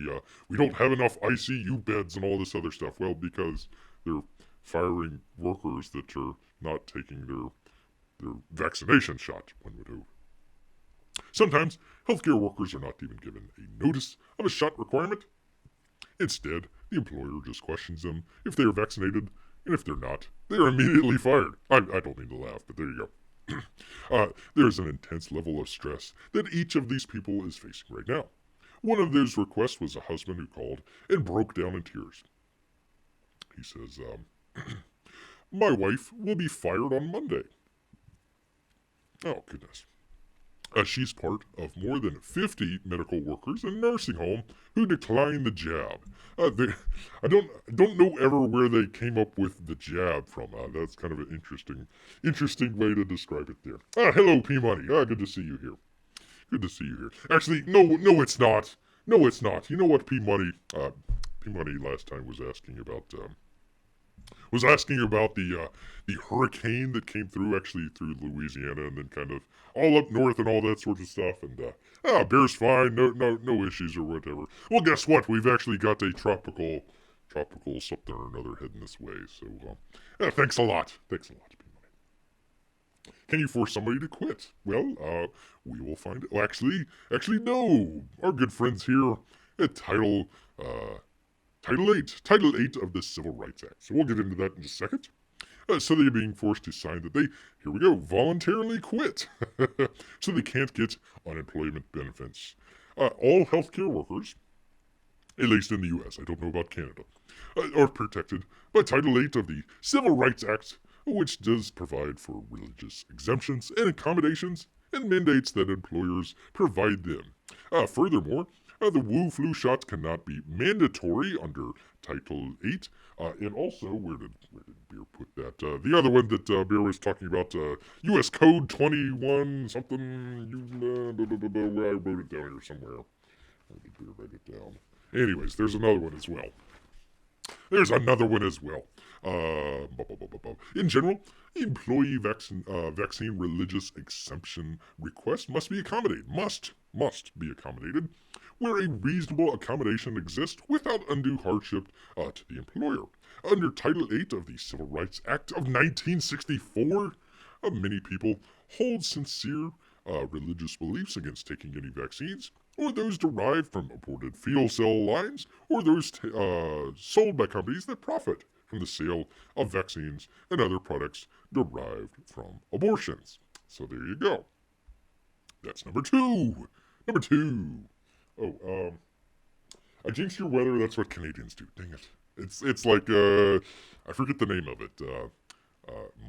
Speaker 1: don't have enough ICU beds and all this other stuff, well, because they're firing workers that are not taking their vaccination shot, one would hope. Sometimes healthcare workers are not even given a notice of a shot requirement. Instead, the employer just questions them if they are vaccinated, and if they're not, they are immediately fired. I don't mean to laugh, but there you go. There's an intense level of stress that each of these people is facing right now. One of those requests was a husband who called and broke down in tears. He says, my wife will be fired on Monday. Oh, goodness. She's part of more than 50 medical workers in a nursing home who declined the jab. I don't know ever where they came up with the jab from. That's kind of an interesting way to describe it there. Hello, P Money. Good to see you here. Good to see you here. Actually, no, it's not. No, it's not. You know what, P Money? P Money last time was asking about the hurricane that came through, actually through Louisiana and then kind of all up north and all that sort of stuff. And Bear's fine, no issues or whatever. Well, guess what? We've actually got a tropical something or another heading this way. So thanks a lot. Thanks a lot, P-Money. Can you force somebody to quit? Well, we will find it. Well, actually, no. Our good friends here at Title 8 of the Civil Rights Act. So we'll get into that in just a second. So they're being forced to sign that they, here we go, voluntarily quit. So they can't get unemployment benefits. All healthcare workers, at least in the U.S., I don't know about Canada, are protected by Title 8 of the Civil Rights Act, which does provide for religious exemptions and accommodations and mandates that employers provide them. Furthermore, the Wu flu shot cannot be mandatory under Title 8. And also, where did Beer put that? The other one that Beer was talking about, U.S. Code 21 something. Where I wrote it down here somewhere. Where did Beer write it down? Anyways, there's another one as well. In general, employee vaccine religious exemption requests must be accommodated. Must be accommodated where a reasonable accommodation exists without undue hardship to the employer. Under Title 8 of the Civil Rights Act of 1964, many people hold sincere religious beliefs against taking any vaccines, or those derived from aborted fetal cell lines, or those sold by companies that profit from the sale of vaccines and other products derived from abortions. So there you go. That's number two. Number two. I jinxed your weather. That's what Canadians do. Dang it. It's like I forget the name of it.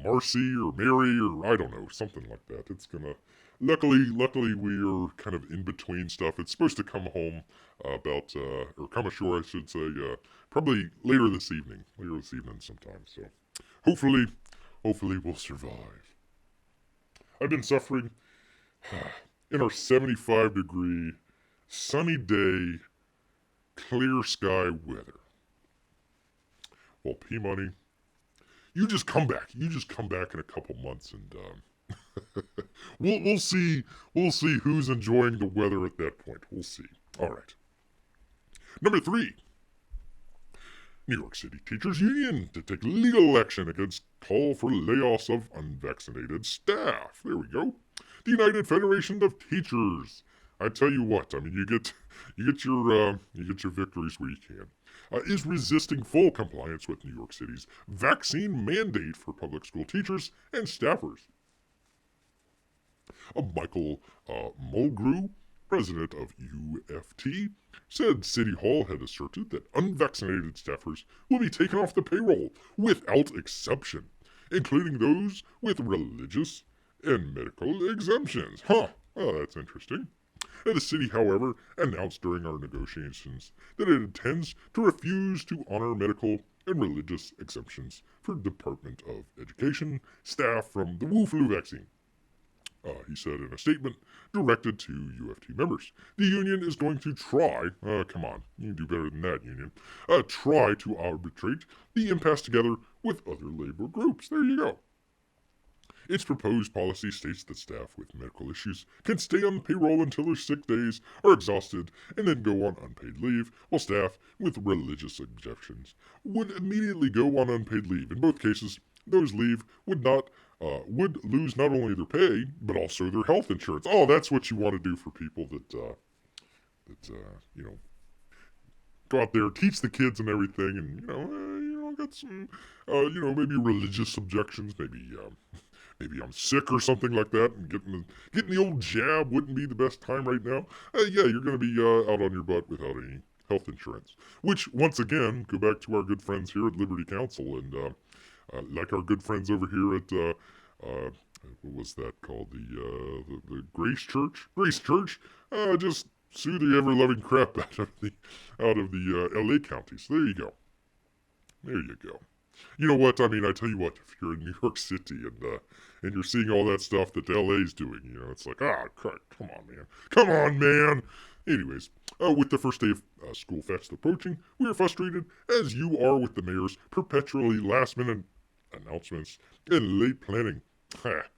Speaker 1: Marcy or Mary or I don't know, something like that. It's gonna. Luckily, we are kind of in between stuff. It's supposed to come home about or come ashore, I should say, probably later this evening sometime. So hopefully we'll survive. I've been suffering in our 75-degree sunny day, clear sky weather. Well, P Money, you just come back. You just come back in a couple months, and we'll see who's enjoying the weather at that point. We'll see. All right. Number 3. New York City Teachers Union to take legal action against call for layoffs of unvaccinated staff. There we go. The United Federation of Teachers. I tell you what, I mean, you get your victories where you can. Is resisting full compliance with New York City's vaccine mandate for public school teachers and staffers. Michael Mulgrew, president of UFT, said City Hall had asserted that unvaccinated staffers will be taken off the payroll without exception, including those with religious and medical exemptions. Oh, that's interesting. The city, however, announced during our negotiations that it intends to refuse to honor medical and religious exemptions for Department of Education staff from the Wu flu vaccine. He said in a statement directed to UFT members, the union is going to try, come on, you can do better than that, union, try to arbitrate the impasse together with other labor groups. There you go. Its proposed policy states that staff with medical issues can stay on the payroll until their sick days are exhausted and then go on unpaid leave, while staff with religious objections would immediately go on unpaid leave. In both cases, those leave would lose not only their pay but also their health insurance. Oh, that's what you want to do for people that go out there, teach the kids and everything, and got some maybe religious objections, maybe I'm sick or something like that, and getting the old jab wouldn't be the best time right now. Yeah, you're going to be out on your butt without any health insurance. Which, once again, go back to our good friends here at Liberty Council, and like our good friends over here at what was that called? The Grace Church. Grace Church. Just sue the ever loving crap out of the L.A. counties. There you go. There you go. You know what? I mean, I tell you what. If you're in New York City and you're seeing all that stuff that LA's doing, it's like, come on, man. Come on, man. Anyways, with the first day of school fast approaching, we are frustrated, as you are with the mayor's perpetually last-minute announcements and late planning.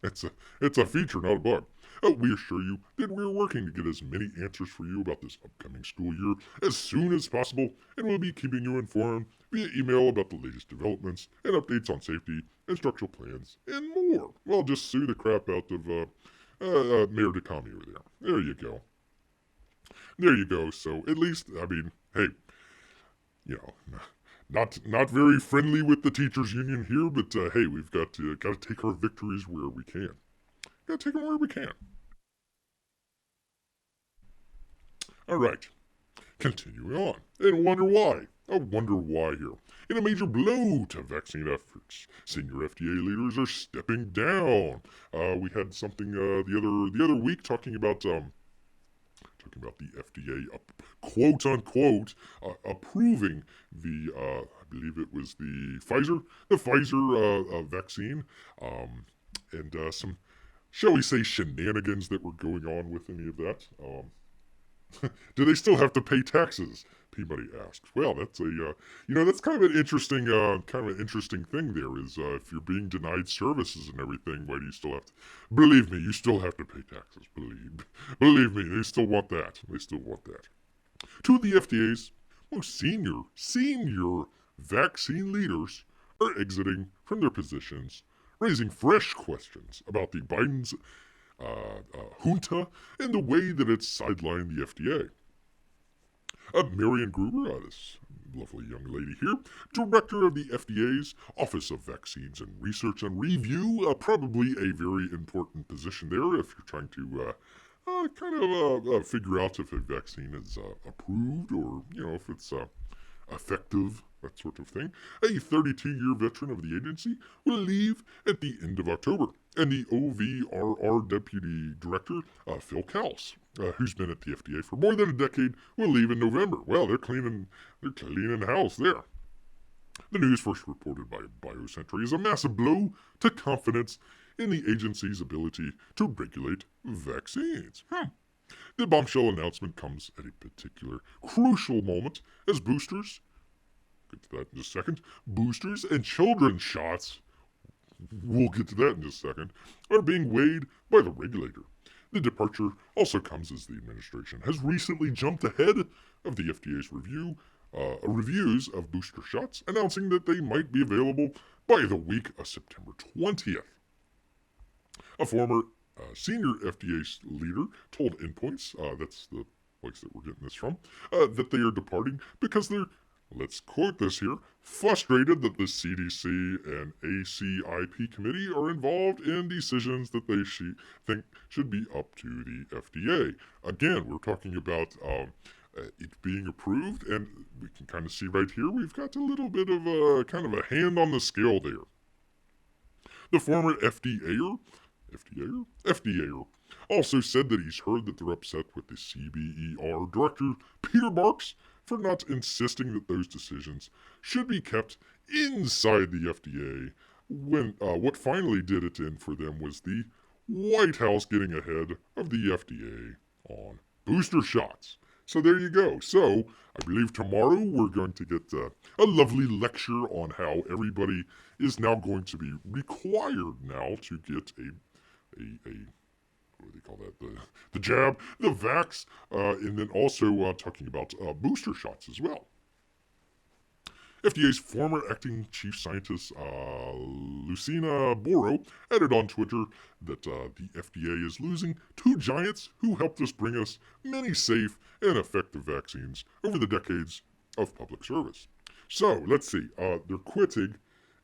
Speaker 1: It's a feature, not a bug. We assure you that we're working to get as many answers for you about this upcoming school year as soon as possible, and we'll be keeping you informed via email about the latest developments and updates on safety, instructional plans, and more. Well, just sue the crap out of Mayor DeCami over there. There you go. There you go. So at least, I mean, hey, not very friendly with the teachers union here, but hey, we've got to take our victories where we can. Got to take them where we can. All right. Continuing on. And wonder why. I wonder why here. In a major blow to vaccine efforts, senior FDA leaders are stepping down. We had something the other week talking about the FDA, quote unquote, approving the I believe it was the Pfizer vaccine, and some, shall we say, shenanigans that were going on with any of that. Do they still have to pay taxes? Peabody asks. Well, that's that's kind of an interesting thing. There is, if you're being denied services and everything, why do you still have to? Believe me, you still have to pay taxes. Believe me, they still want that. They still want that. Two of the FDA's most senior vaccine leaders are exiting from their positions, raising fresh questions about the Biden's junta and the way that it's sidelined the FDA. Marian Gruber, this lovely young lady here, director of the FDA's Office of Vaccines and Research and Review, probably a very important position there if you're trying to figure out if a vaccine is approved or, if it's effective, that sort of thing. A 32-year veteran of the agency will leave at the end of October, and the OVRR deputy director, Phil Kals, who's been at the FDA for more than a decade, will leave in November. Well, they're cleaning house there. The news, first reported by BioCentury, is a massive blow to confidence in the agency's ability to regulate vaccines. The bombshell announcement comes at a particular crucial moment as boosters, get to that in just a second, boosters and children's shots, we'll get to that in just a second, are being weighed by the regulator. The departure also comes as the administration has recently jumped ahead of the FDA's reviews of booster shots, announcing that they might be available by the week of September 20th. A former senior FDA leader told Endpoints, that's the place that we're getting this from, that they are departing because they're, let's quote this here, frustrated that the CDC and ACIP committee are involved in decisions that they think should be up to the FDA. Again, we're talking about it being approved, and we can kind of see right here we've got a little bit of a kind of a hand on the scale there. The former FDAer also said that he's heard that they're upset with the CBER director, Peter Marks, for not insisting that those decisions should be kept inside the FDA, when what finally did it in for them was the White House getting ahead of the FDA on booster shots. So there you go. So I believe tomorrow we're going to get a lovely lecture on how everybody is now going to be required now to get a what do they call that? The jab, the vax, and then also talking about booster shots as well. FDA's former acting chief scientist, Lucina Boro, added on Twitter that the FDA is losing two giants who helped us bring us many safe and effective vaccines over the decades of public service. So, let's see. They're quitting,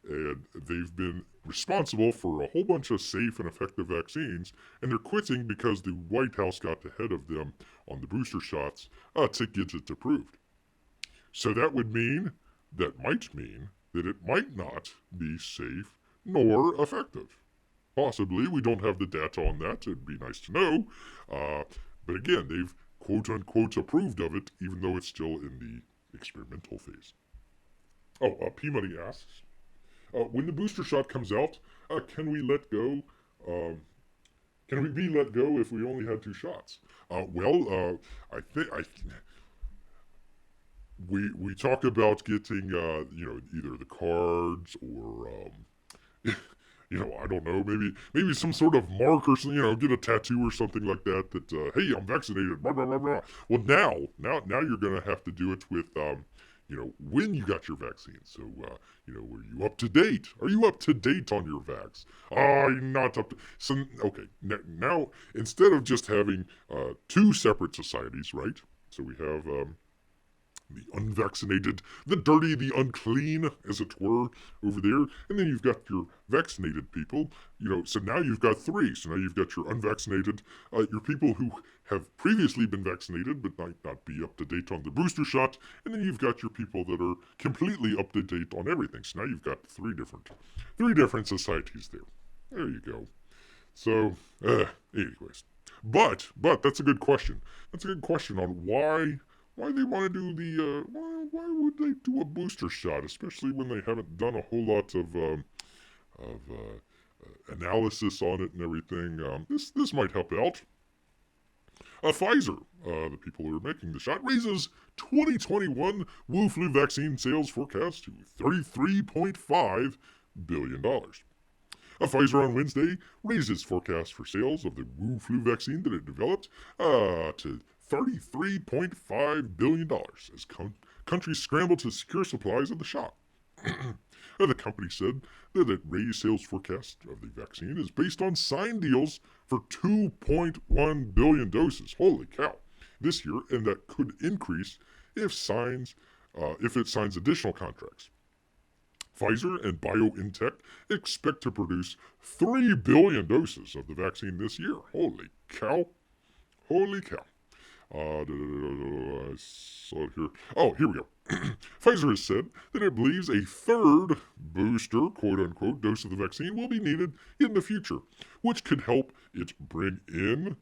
Speaker 1: and they've been responsible for a whole bunch of safe and effective vaccines, and they're quitting because the White House got ahead of them on the booster shots to get it approved. So that would mean might mean that it might not be safe nor effective. Possibly, we don't have the data on that. It'd be nice to know. But again, they've quote unquote approved of it, even though it's still in the experimental phase. Oh, P Money asks, when the booster shot comes out, can we let go? Can we be let go if we only had two shots? I think we talk about getting either the cards or I don't know, maybe some sort of mark or something, get a tattoo or something like that hey, I'm vaccinated, blah blah blah blah. Well, now you're gonna have to do it with when you got your vaccine. So were you up to date? Are you up to date on your vax? I'm not up to. So okay, now instead of just having two separate societies, right? So we have the unvaccinated, the dirty, the unclean, as it were, over there. And then you've got your vaccinated people, so now you've got three. So now you've got your unvaccinated, your people who have previously been vaccinated but might not be up to date on the booster shot. And then you've got your people that are completely up to date on everything. So now you've got three different societies there. There you go. So, anyways. But that's a good question. That's a good question on why they want to do the why would they do a booster shot, especially when they haven't done a whole lot of analysis on it and everything. This might help out. Pfizer, the people who are making the shot, raises 2021 Wu flu vaccine sales forecast to $33.5 billion. Pfizer on Wednesday raised its forecast for sales of the Wu flu vaccine that it developed to $33.5 billion as countries scramble to secure supplies of the shot. The company said that it raised sales forecast of the vaccine is based on signed deals for 2.1 billion doses. Holy cow! This year, and that could increase if it signs additional contracts. Pfizer and BioNTech expect to produce 3 billion doses of the vaccine this year. Holy cow! Holy cow! I saw it here. Oh, here we go. Pfizer has said that it believes a third booster, quote unquote, dose of the vaccine will be needed in the future, which could help it bring in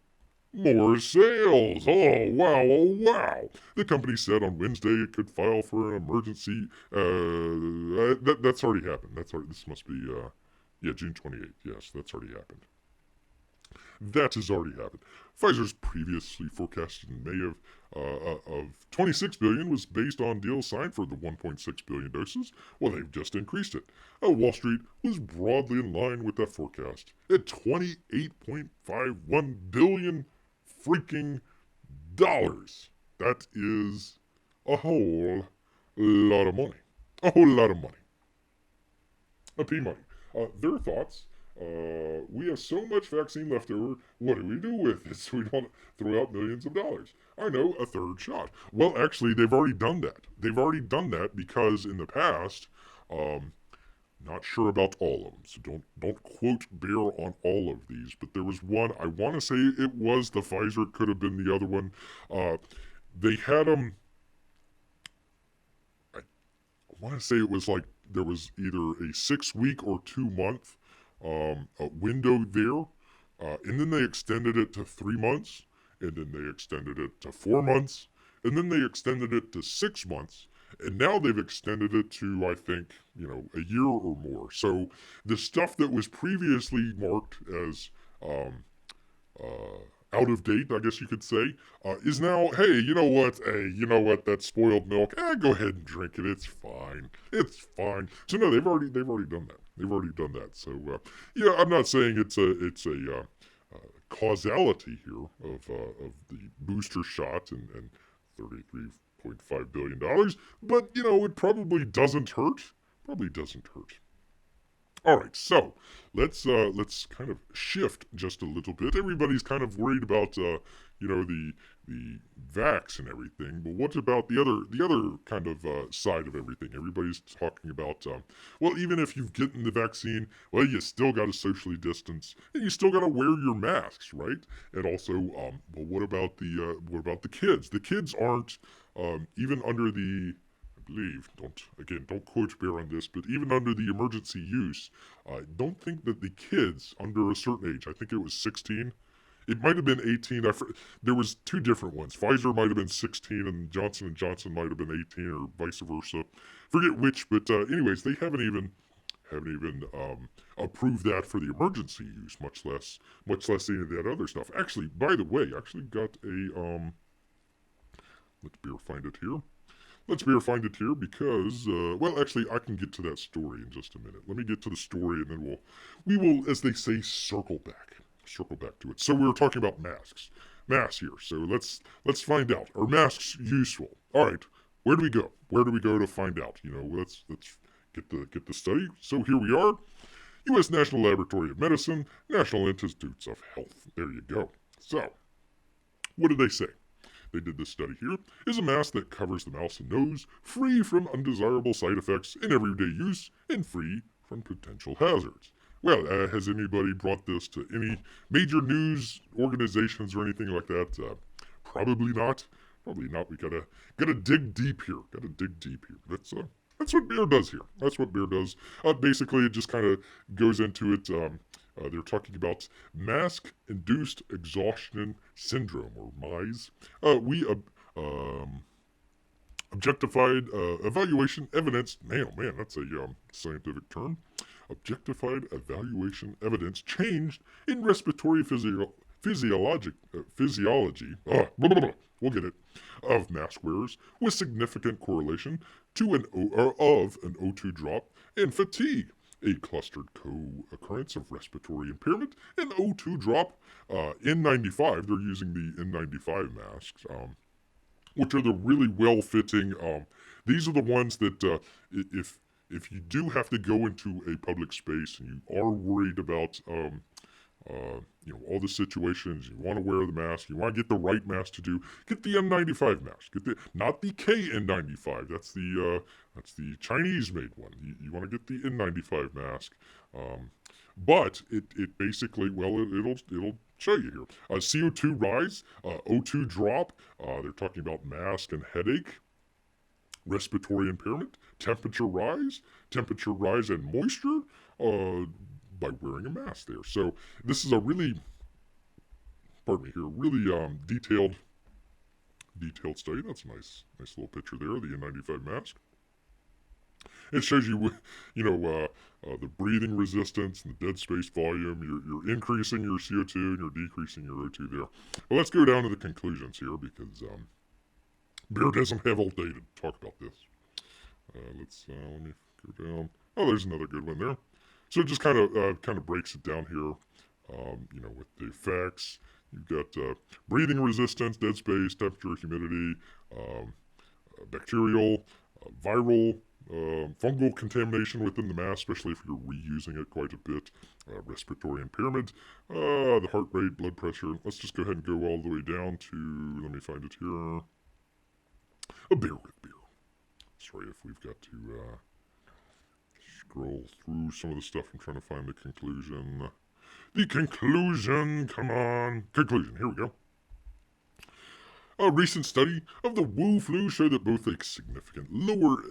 Speaker 1: more sales. Oh, wow, oh, wow. The company said on Wednesday it could file for an emergency. That's already happened. This must be, June 28th. Yes, that's already happened. That has already happened. Pfizer's previously forecasted in May of 26 billion was based on deals signed for the 1.6 billion doses. Well, they've just increased it. Wall Street was broadly in line with that forecast at 28.51 billion freaking dollars. That is a whole lot of money. A whole lot of money. A P money. Their thoughts. We have so much vaccine left over. What do we do with it so we don't throw out millions of dollars? I know, a third shot. Well, actually, they've already done that. They've already done that because in the past, not sure about all of them, so don't quote bear on all of these. But there was one. I want to say it was the Pfizer. It could have been the other one. They had them. I want to say it was like there was either a 6 week or 2 month a window there, and then they extended it to 3 months, and then they extended it to 4 months, and then they extended it to 6 months, and now they've extended it to I think a year or more. So the stuff that was previously marked as out of date, I guess you could say, is now, hey, you know what? Hey, you know what? That spoiled milk. Go ahead and drink it. It's fine. It's fine. So no, they've already done that. They've already done that. So yeah, I'm not saying it's a causality here of the booster shot and $33.5 billion, but you know it probably doesn't hurt. Probably doesn't hurt. All right, so let's kind of shift just a little bit. Everybody's kind of worried about the vax and everything, but what about the other kind of side of everything? Everybody's talking about well, even if you've gotten the vaccine, well, you still got to socially distance and you still got to wear your masks, right? And also, well, what about the kids? The kids aren't even under the believe, don't quote Bear on this, but even under the emergency use, I don't think that the kids under a certain age, I think it was 16, it might have been 18. There was two different ones. Pfizer might have been 16, and Johnson might have been 18, or vice versa. Forget which, but anyways, they haven't even approved that for the emergency use, much less any of that other stuff. Actually, by the way, I actually got a let's Bear find it here. Let's Bear find it here because, well, actually, I can get to that story in just a minute. Let me get to the story, and then we will, as they say, circle back to it. So we were talking about masks here. So let's find out. Are masks useful? All right. Where do we go? Where do we go to find out? Let's get the study. So here we are. U.S. National Laboratory of Medicine, National Institutes of Health. There you go. So, what did they say? They did this study here, is a mask that covers the mouth and nose, free from undesirable side effects in everyday use, and free from potential hazards. Well, has anybody brought this to any major news organizations or anything like that? Probably not. Probably not. We gotta dig deep here. Gotta dig deep here. That's what Bear does here. That's what Bear does. Basically, it just kind of goes into it. They're talking about mask-induced exhaustion syndrome, or MISE. We objectified evaluation evidence. Man, oh man, that's a scientific term. Objectified evaluation evidence changed in respiratory physiology. We'll get it. Of mask wearers with significant correlation to of an O2 drop and fatigue. A clustered co-occurrence of respiratory impairment and O2 drop. N95, they're using the N95 masks, which are the really well-fitting. These are the ones that if you do have to go into a public space and you are worried about all the situations, you want to wear the mask, you want to get the right mask to do, get the N95 mask. Not the KN95. That's the Chinese-made one. You want to get the N95 mask. But it basically, well, it'll show you here. CO2 rise, O2 drop. They're talking about mask and headache, respiratory impairment, temperature rise and moisture. By wearing a mask there. So this is a really, detailed study. That's a nice little picture there, the N95 mask. It shows you, the breathing resistance and the dead space volume. You're increasing your CO2 and you're decreasing your O2 there. Well, let's go down to the conclusions here because Bear doesn't have all day to talk about this. Let me go down. Oh, there's another good one there. So it just kind of breaks it down here, with the effects. You've got breathing resistance, dead space, temperature, humidity, bacterial, viral, fungal contamination within the mask, especially if you're reusing it quite a bit, respiratory impairment, the heart rate, blood pressure. Let's just go ahead and go all the way down to, let me find it here, Bear with Beer. Sorry if we've got to scroll through some of the stuff. I'm trying to find the conclusion. The conclusion, come on. Conclusion, here we go. A recent study of the Wu flu showed that both a significant lower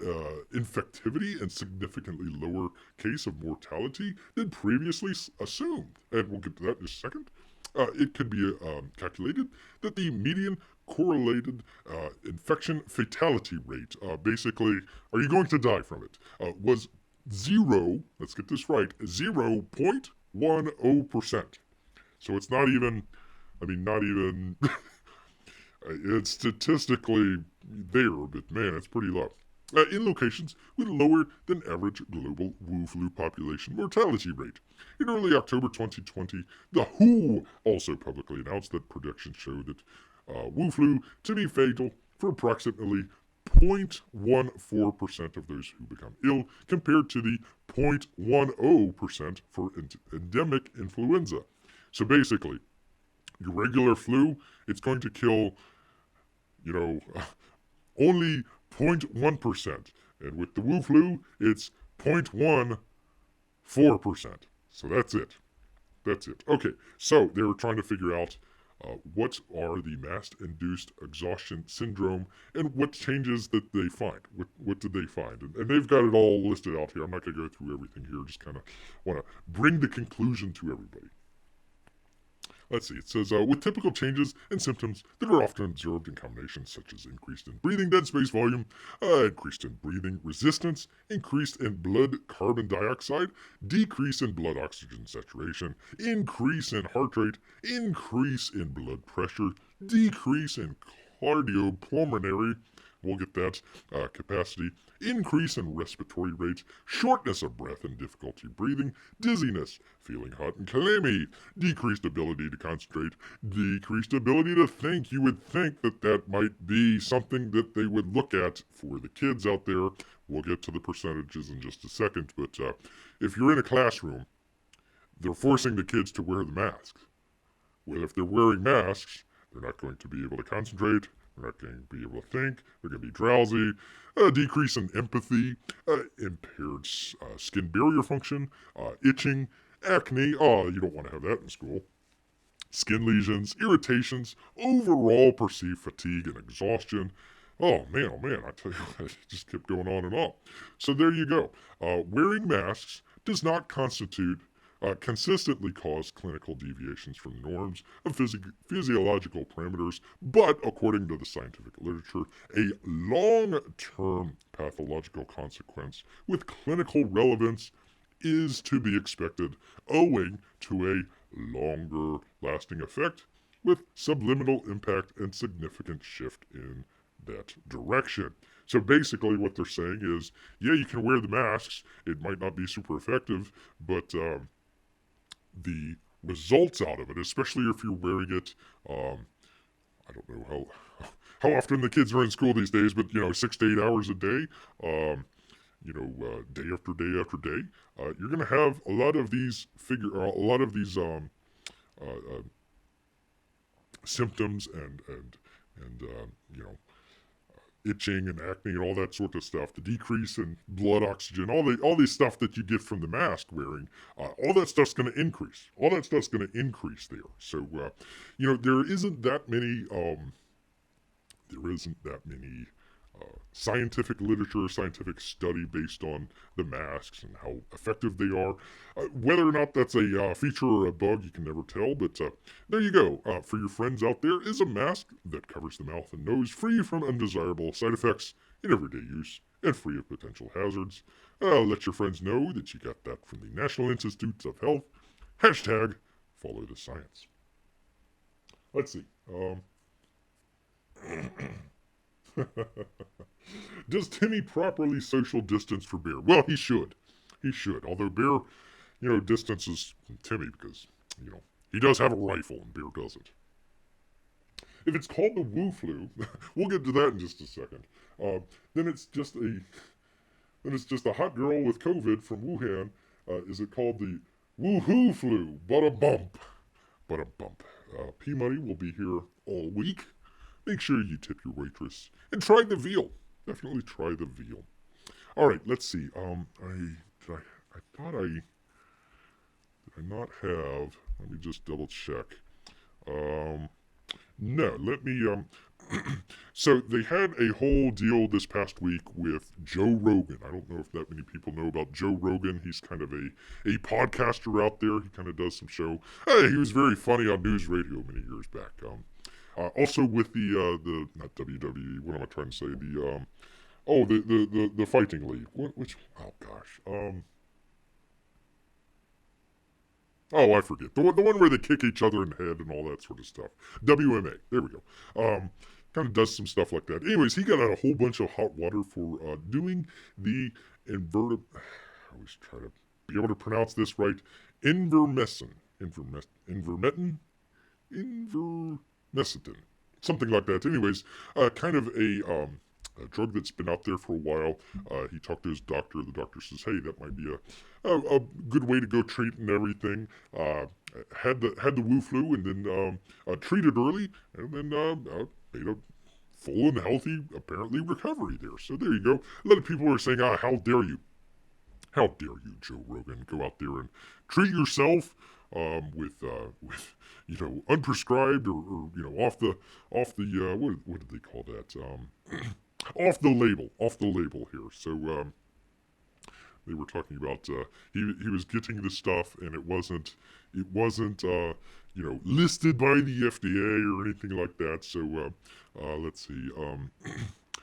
Speaker 1: infectivity and significantly lower case of mortality than previously assumed. And we'll get to that in just a second. It could be calculated that the median correlated infection fatality rate, basically, are you going to die from it, was let's get this right, 0.10%. So it's not even I mean, not even. It's statistically there, but man, it's pretty low. In locations with lower than average global Wu flu population mortality rate. In early October 2020, the WHO also publicly announced that projections show that Wu flu to be fatal for approximately 0.14% of those who become ill, compared to the 0.10% for endemic influenza. So basically, your regular flu, it's going to kill, you know, only 0.1%. And with the Wu flu, it's 0.14%. So that's it. That's it. Okay, so they were trying to figure out what are the mask-induced exhaustion syndrome and what changes that they find. What did they find? And they've got it all listed out here. I'm not going to go through everything here. Just kind of want to bring the conclusion to everybody. Let's see, it says, with typical changes and symptoms that are often observed in combinations such as increased in breathing dead space volume, increased in breathing resistance, increased in blood carbon dioxide, decrease in blood oxygen saturation, increase in heart rate, increase in blood pressure, decrease in cardiopulmonary, we'll get that, capacity, increase in respiratory rate, shortness of breath and difficulty breathing, dizziness, feeling hot and clammy, decreased ability to concentrate, decreased ability to think. You would think that that might be something that they would look at for the kids out there. We'll get to the percentages in just a second, but if you're in a classroom, they're forcing the kids to wear the masks. Well, if they're wearing masks, they're not going to be able to concentrate. They're not going to be able to think. They're going to be drowsy. Decrease in empathy, impaired skin barrier function, itching, acne. Oh, you don't want to have that in school. Skin lesions, irritations, overall perceived fatigue and exhaustion. Oh man, I tell you what, it just kept going on and on. So there you go. Wearing masks does not constitute consistently cause clinical deviations from norms of physiological parameters, but according to the scientific literature, a long-term pathological consequence with clinical relevance is to be expected owing to a longer lasting effect with subliminal impact and significant shift in that direction. So basically, what they're saying is, yeah, you can wear the masks. It might not be super effective, but the results out of it, especially if you're wearing it, I don't know how often the kids are in school these days, but 6 to 8 hours a day, day after day after day, you're going to have a lot of these symptoms and itching and acne and all that sort of stuff, the decrease in blood oxygen, all these stuff that you get from the mask wearing, all that stuff's going to increase. All that stuff's going to increase there. So, there isn't that many scientific literature, scientific study based on the masks and how effective they are. Whether or not that's a feature or a bug, you can never tell, but there you go. For your friends out there is a mask that covers the mouth and nose, free from undesirable side effects in everyday use and free of potential hazards. Let your friends know that you got that from the National Institutes of Health. Hashtag follow the science. Let's see. Does Timmy properly social distance for Bear? Well, he should. He should. Although Bear, distances Timmy because, he does have a rifle and Bear doesn't. If it's called the Wu flu, we'll get to that in just a second. Then it's just a hot girl with COVID from Wuhan. Is it called the Woohoo flu? But a bump. P Money will be here all week. Make sure you tip your waitress and try the veal. Definitely try the veal. All right, let's see. I thought did I not have? Let me just double check. No, let me. So they had a whole deal this past week with Joe Rogan. I don't know if that many people know about Joe Rogan. He's kind of a podcaster out there. He kind of does some show. He was very funny on news radio many years back. Also with the not WWE. What am I trying to say? The fighting league. Oh gosh. Oh, I forget. The one where they kick each other in the head and all that sort of stuff. WMA. There we go. Kind of does some stuff like that. Anyways, he got out a whole bunch of hot water for doing the inverted. I always try to be able to pronounce this right. Invermectin. Invermectin? Invermectin. Something like that. Anyways, kind of a drug that's been out there for a while. He talked to his doctor. The doctor says, "Hey, that might be a good way to go treat and everything." Had the Wu flu and then treated early and then made a full and healthy, apparently, recovery there. So there you go. A lot of people are saying, how dare you? How dare you, Joe Rogan, go out there and treat yourself with unprescribed or off the what did they call that off the label here. So they were talking about he was getting the stuff and it wasn't listed by the FDA or anything like that. So let's see.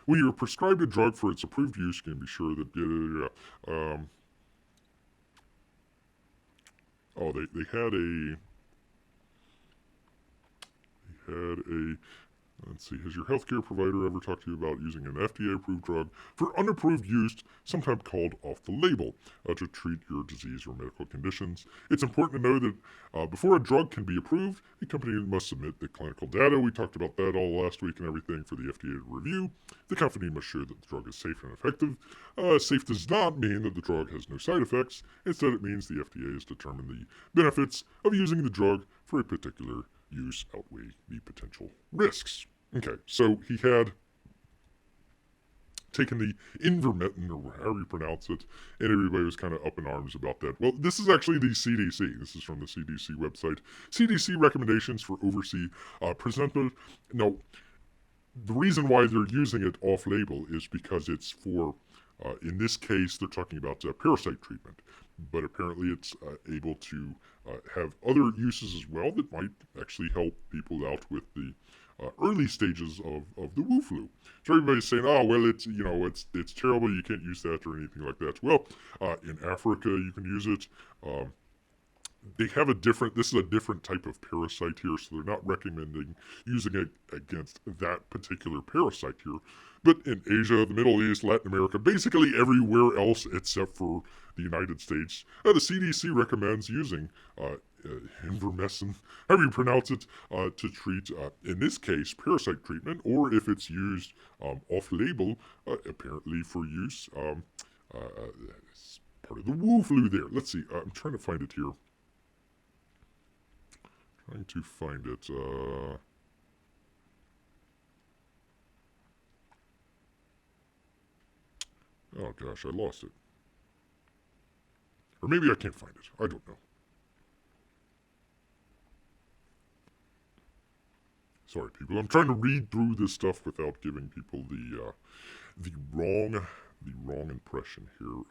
Speaker 1: When you're prescribed a drug for its approved use, you can be sure that they had a let's see. Has your healthcare provider ever talked to you about using an FDA-approved drug for unapproved use, sometimes called off-the-label, to treat your disease or medical conditions? It's important to know that before a drug can be approved, a company must submit the clinical data. We talked about that all last week and everything for the FDA to review. The company must show that the drug is safe and effective. Safe does not mean that the drug has no side effects. Instead, it means the FDA has determined the benefits of using the drug for a particular use outweigh the potential risks. Okay, so he had taken the Invermectin, or however you pronounce it, and everybody was kind of up in arms about that. Well, this is actually the CDC. This is from the CDC website. CDC recommendations for overseas presenters. Now, the reason why they're using it off-label is because it's for, in this case, they're talking about parasite treatment. But apparently it's able to have other uses as well that might actually help people out with the early stages of the Wu flu. So everybody's saying, "Oh, well, it's terrible. You can't use that or anything like that." Well, in Africa you can use it. They have a different. This is a different type of parasite here, so they're not recommending using it against that particular parasite here. But in Asia, the Middle East, Latin America, basically everywhere else except for the United States, the CDC recommends using Invermectin, however you pronounce it, to treat, in this case, parasite treatment, or if it's used off-label, apparently for use as part of the Wu flu there. Let's see. I'm trying to find it here. Trying to find it. Oh gosh, I lost it. Or maybe I can't find it. I don't know. Sorry, people. I'm trying to read through this stuff without giving people the wrong impression here.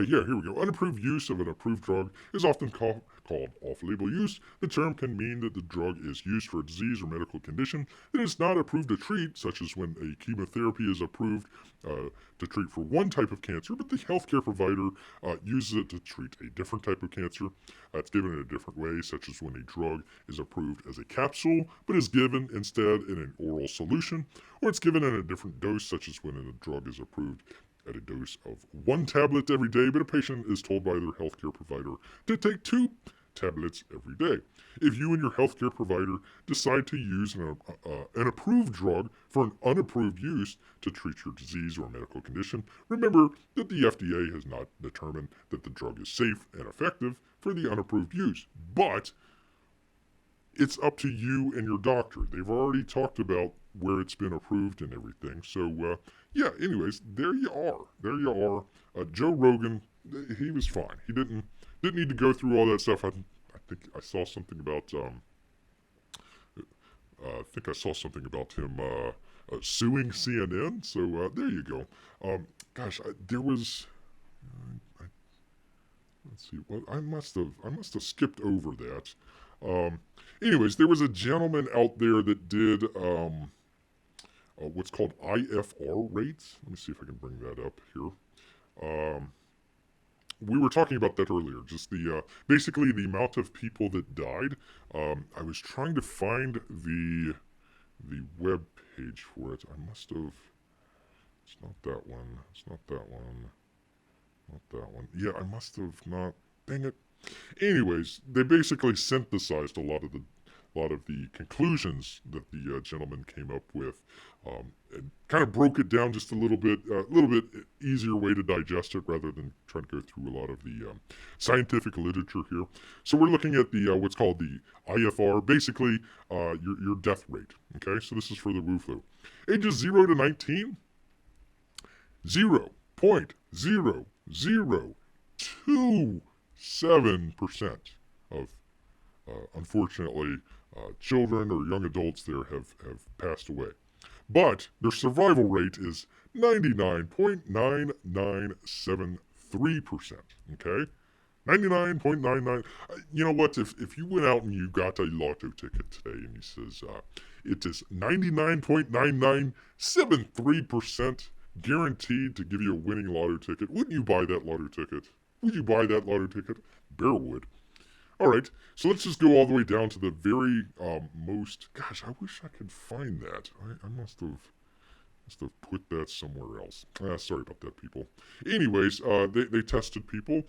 Speaker 1: Yeah, here we go. Unapproved use of an approved drug is often called off-label use. The term can mean that the drug is used for a disease or medical condition that is not approved to treat, such as when a chemotherapy is approved to treat for one type of cancer, but the healthcare provider uses it to treat a different type of cancer. It's given in a different way, such as when a drug is approved as a capsule, but is given instead in an oral solution, or it's given in a different dose, such as when a drug is approved at a dose of one tablet every day, but a patient is told by their healthcare provider to take 2 tablets every day. If you and your healthcare provider decide to use an approved drug for an unapproved use to treat your disease or medical condition, remember that the FDA has not determined that the drug is safe and effective for the unapproved use. But it's up to you and your doctor. They've already talked about where it's been approved and everything. So, yeah, anyways, there you are. There you are. Joe Rogan, he was fine. He didn't need to go through all that stuff. I think I saw something about him suing CNN. So there you go. Gosh, there was. I, let's see. Well, I must have skipped over that. Anyways, there was a gentleman out there that did what's called IFR rates. Let me see if I can bring that up here. we were talking about that earlier. Just the basically the amount of people that died. I was trying to find the web page for it. I must have. It's not that one. It's not that one. Not that one. Yeah, I must have not. Dang it. Anyways, they basically synthesized a lot of the conclusions that the gentleman came up with, and kind of broke it down just a little bit easier way to digest it rather than trying to go through a lot of the scientific literature here. So we're looking at the what's called the IFR, basically your death rate. Okay, so this is for the Wu flu. Ages 0 to 19, 0.0027% of unfortunately, children or young adults there have passed away. But their survival rate is 99.9973%. Okay? 99.99. You know what? If you went out and you got a lotto ticket today and he says it is 99.9973% guaranteed to give you a winning lotto ticket, wouldn't you buy that lotto ticket? Would you buy that lotto ticket? Bear would. All right, so let's just go all the way down to the very most. Gosh, I wish I could find that. I must have put that somewhere else. Sorry about that, people. Anyways, they tested people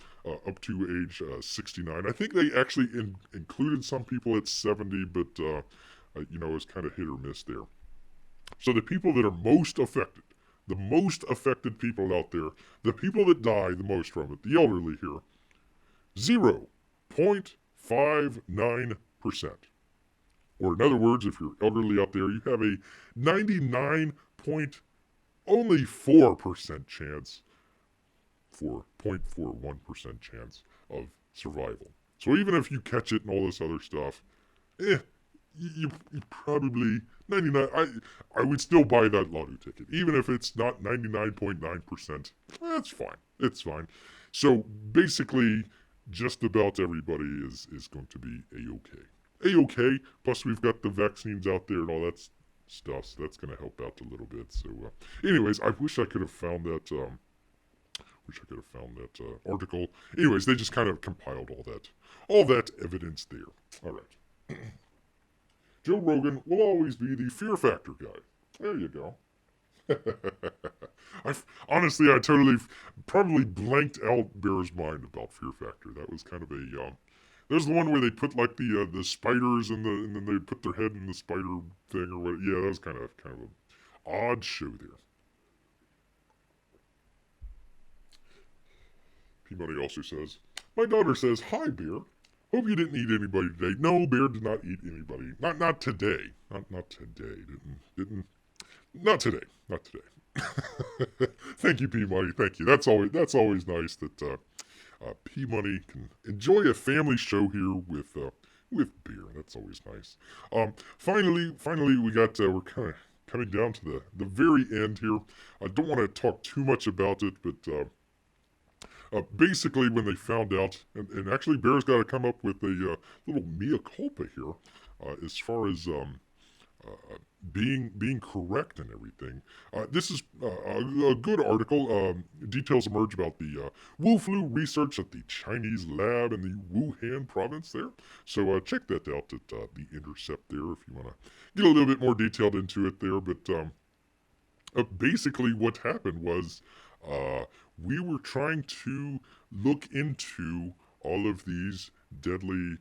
Speaker 1: up to age 69. I think they actually included some people at 70, but you know, it was kind of hit or miss there. So the people that are most affected, the most affected people out there, the people that die the most from it, the elderly here, 0.59%. Or in other words, if you're elderly out there, you have a 99 point only 4% chance for 0.41% chance of survival. So even if you catch it and all this other stuff, you probably 99. I would still buy that lotto ticket, even if it's not 99.9%. That's fine. It's fine. So basically, just about everybody is going to be a-okay. A-okay. Plus, we've got the vaccines out there and all that stuff, so that's going to help out a little bit. So, anyways, I wish I could have found that. Article. Anyways, they just kind of compiled all that evidence there. All right. Joe Rogan will always be the fear factor guy. There you go. Honestly, I totally probably blanked out Bear's mind about Fear Factor. That was kind of a there's the one where they put like the spiders and then they put their head in the spider thing or what. Yeah, that was kind of an odd show there. Peabody also says, "My daughter says hi, Bear. Hope you didn't eat anybody today." No, Bear did not eat anybody. Not today. Not today. Didn't. Not today. Not today. Thank you, P-Money. Thank you. That's always nice that P-Money can enjoy a family show here with beer. That's always nice. Finally, we got we're kind of coming down to the very end here. I don't want to talk too much about it, but basically when they found out, and actually Bear's got to come up with a little mea culpa here, as far as being correct and everything. This is a good article. Details emerge about the Wu flu research at the Chinese lab in the Wuhan province there. So check that out at the Intercept there if you want to get a little bit more detailed into it there. But basically what happened was we were trying to look into all of these deadly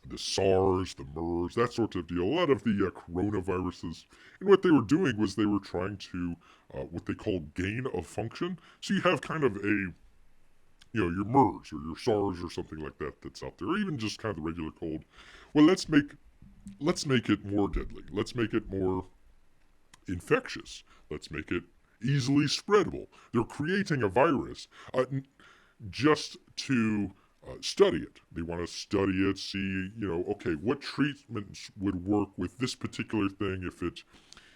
Speaker 1: the SARS, the MERS, that sort of deal, a lot of the coronaviruses. And what they were doing was they were trying to, what they call gain of function. So you have kind of a, your MERS or your SARS or something like that that's out there, or even just kind of the regular cold. Well, let's make it more deadly. Let's make it more infectious. Let's make it easily spreadable. They're creating a virus just to study it. They want to study it, see, okay, what treatments would work with this particular thing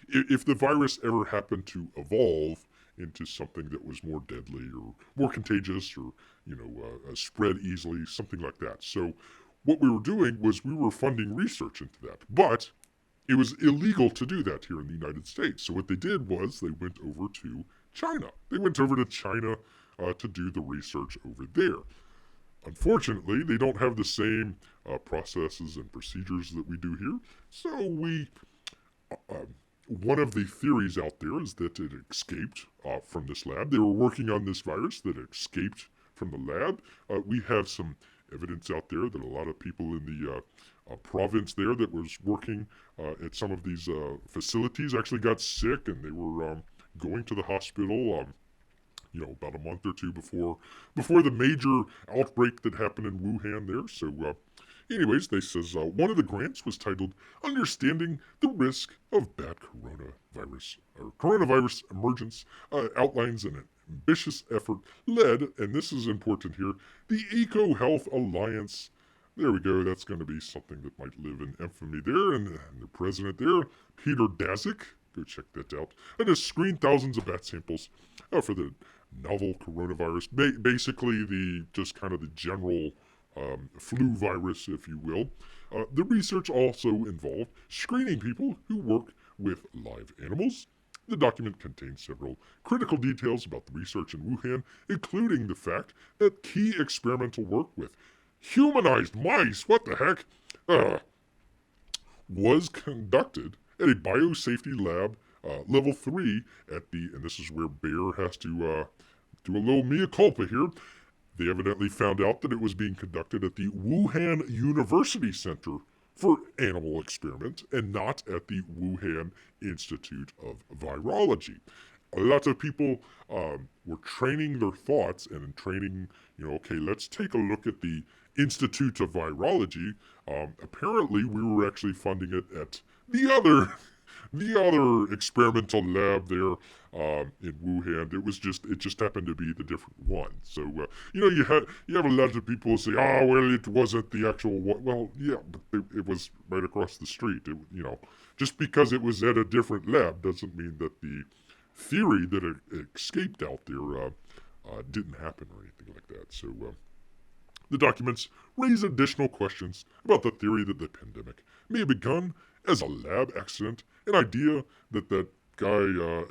Speaker 1: if the virus ever happened to evolve into something that was more deadly or more contagious or, spread easily, something like that. So what we were doing was we were funding research into that. But it was illegal to do that here in the United States. So what they did was they went over to China. They went over to China to do the research over there. Unfortunately, they don't have the same processes and procedures that we do here. So one of the theories out there is that it escaped from this lab. They were working on this virus that escaped from the lab. We have some evidence out there that a lot of people in the province there that was working at some of these facilities actually got sick, and they were going to the hospital. About a month or two before the major outbreak that happened in Wuhan there. So, anyways, they says one of the grants was titled "Understanding the Risk of Bad Coronavirus" or "Coronavirus Emergence," outlines an ambitious effort led, and this is important here, the Eco Health Alliance. There we go. That's going to be something that might live in infamy there, and the president there, Peter Daszak. Go check that out. And has screened thousands of bat samples for the novel coronavirus. Basically, just kind of the general flu virus, if you will. The research also involved screening people who work with live animals. The document contains several critical details about the research in Wuhan, including the fact that key experimental work with humanized mice, what the heck, was conducted at a biosafety lab, level 3 and this is where Bear has to do a little mea culpa here. They evidently found out that it was being conducted at the Wuhan University Center for Animal Experiments and not at the Wuhan Institute of Virology. A lot of people were training their thoughts and training, okay, let's take a look at the Institute of Virology. Apparently, we were actually funding it at the other experimental lab there in Wuhan. It just happened to be the different one. So you have a lot of people say, well, it wasn't the actual one. Well, yeah, but it was right across the street. Just because it was at a different lab doesn't mean that the theory that it escaped out there didn't happen or anything like that. So the documents raise additional questions about the theory that the pandemic may have begun as a lab accident, an idea that guy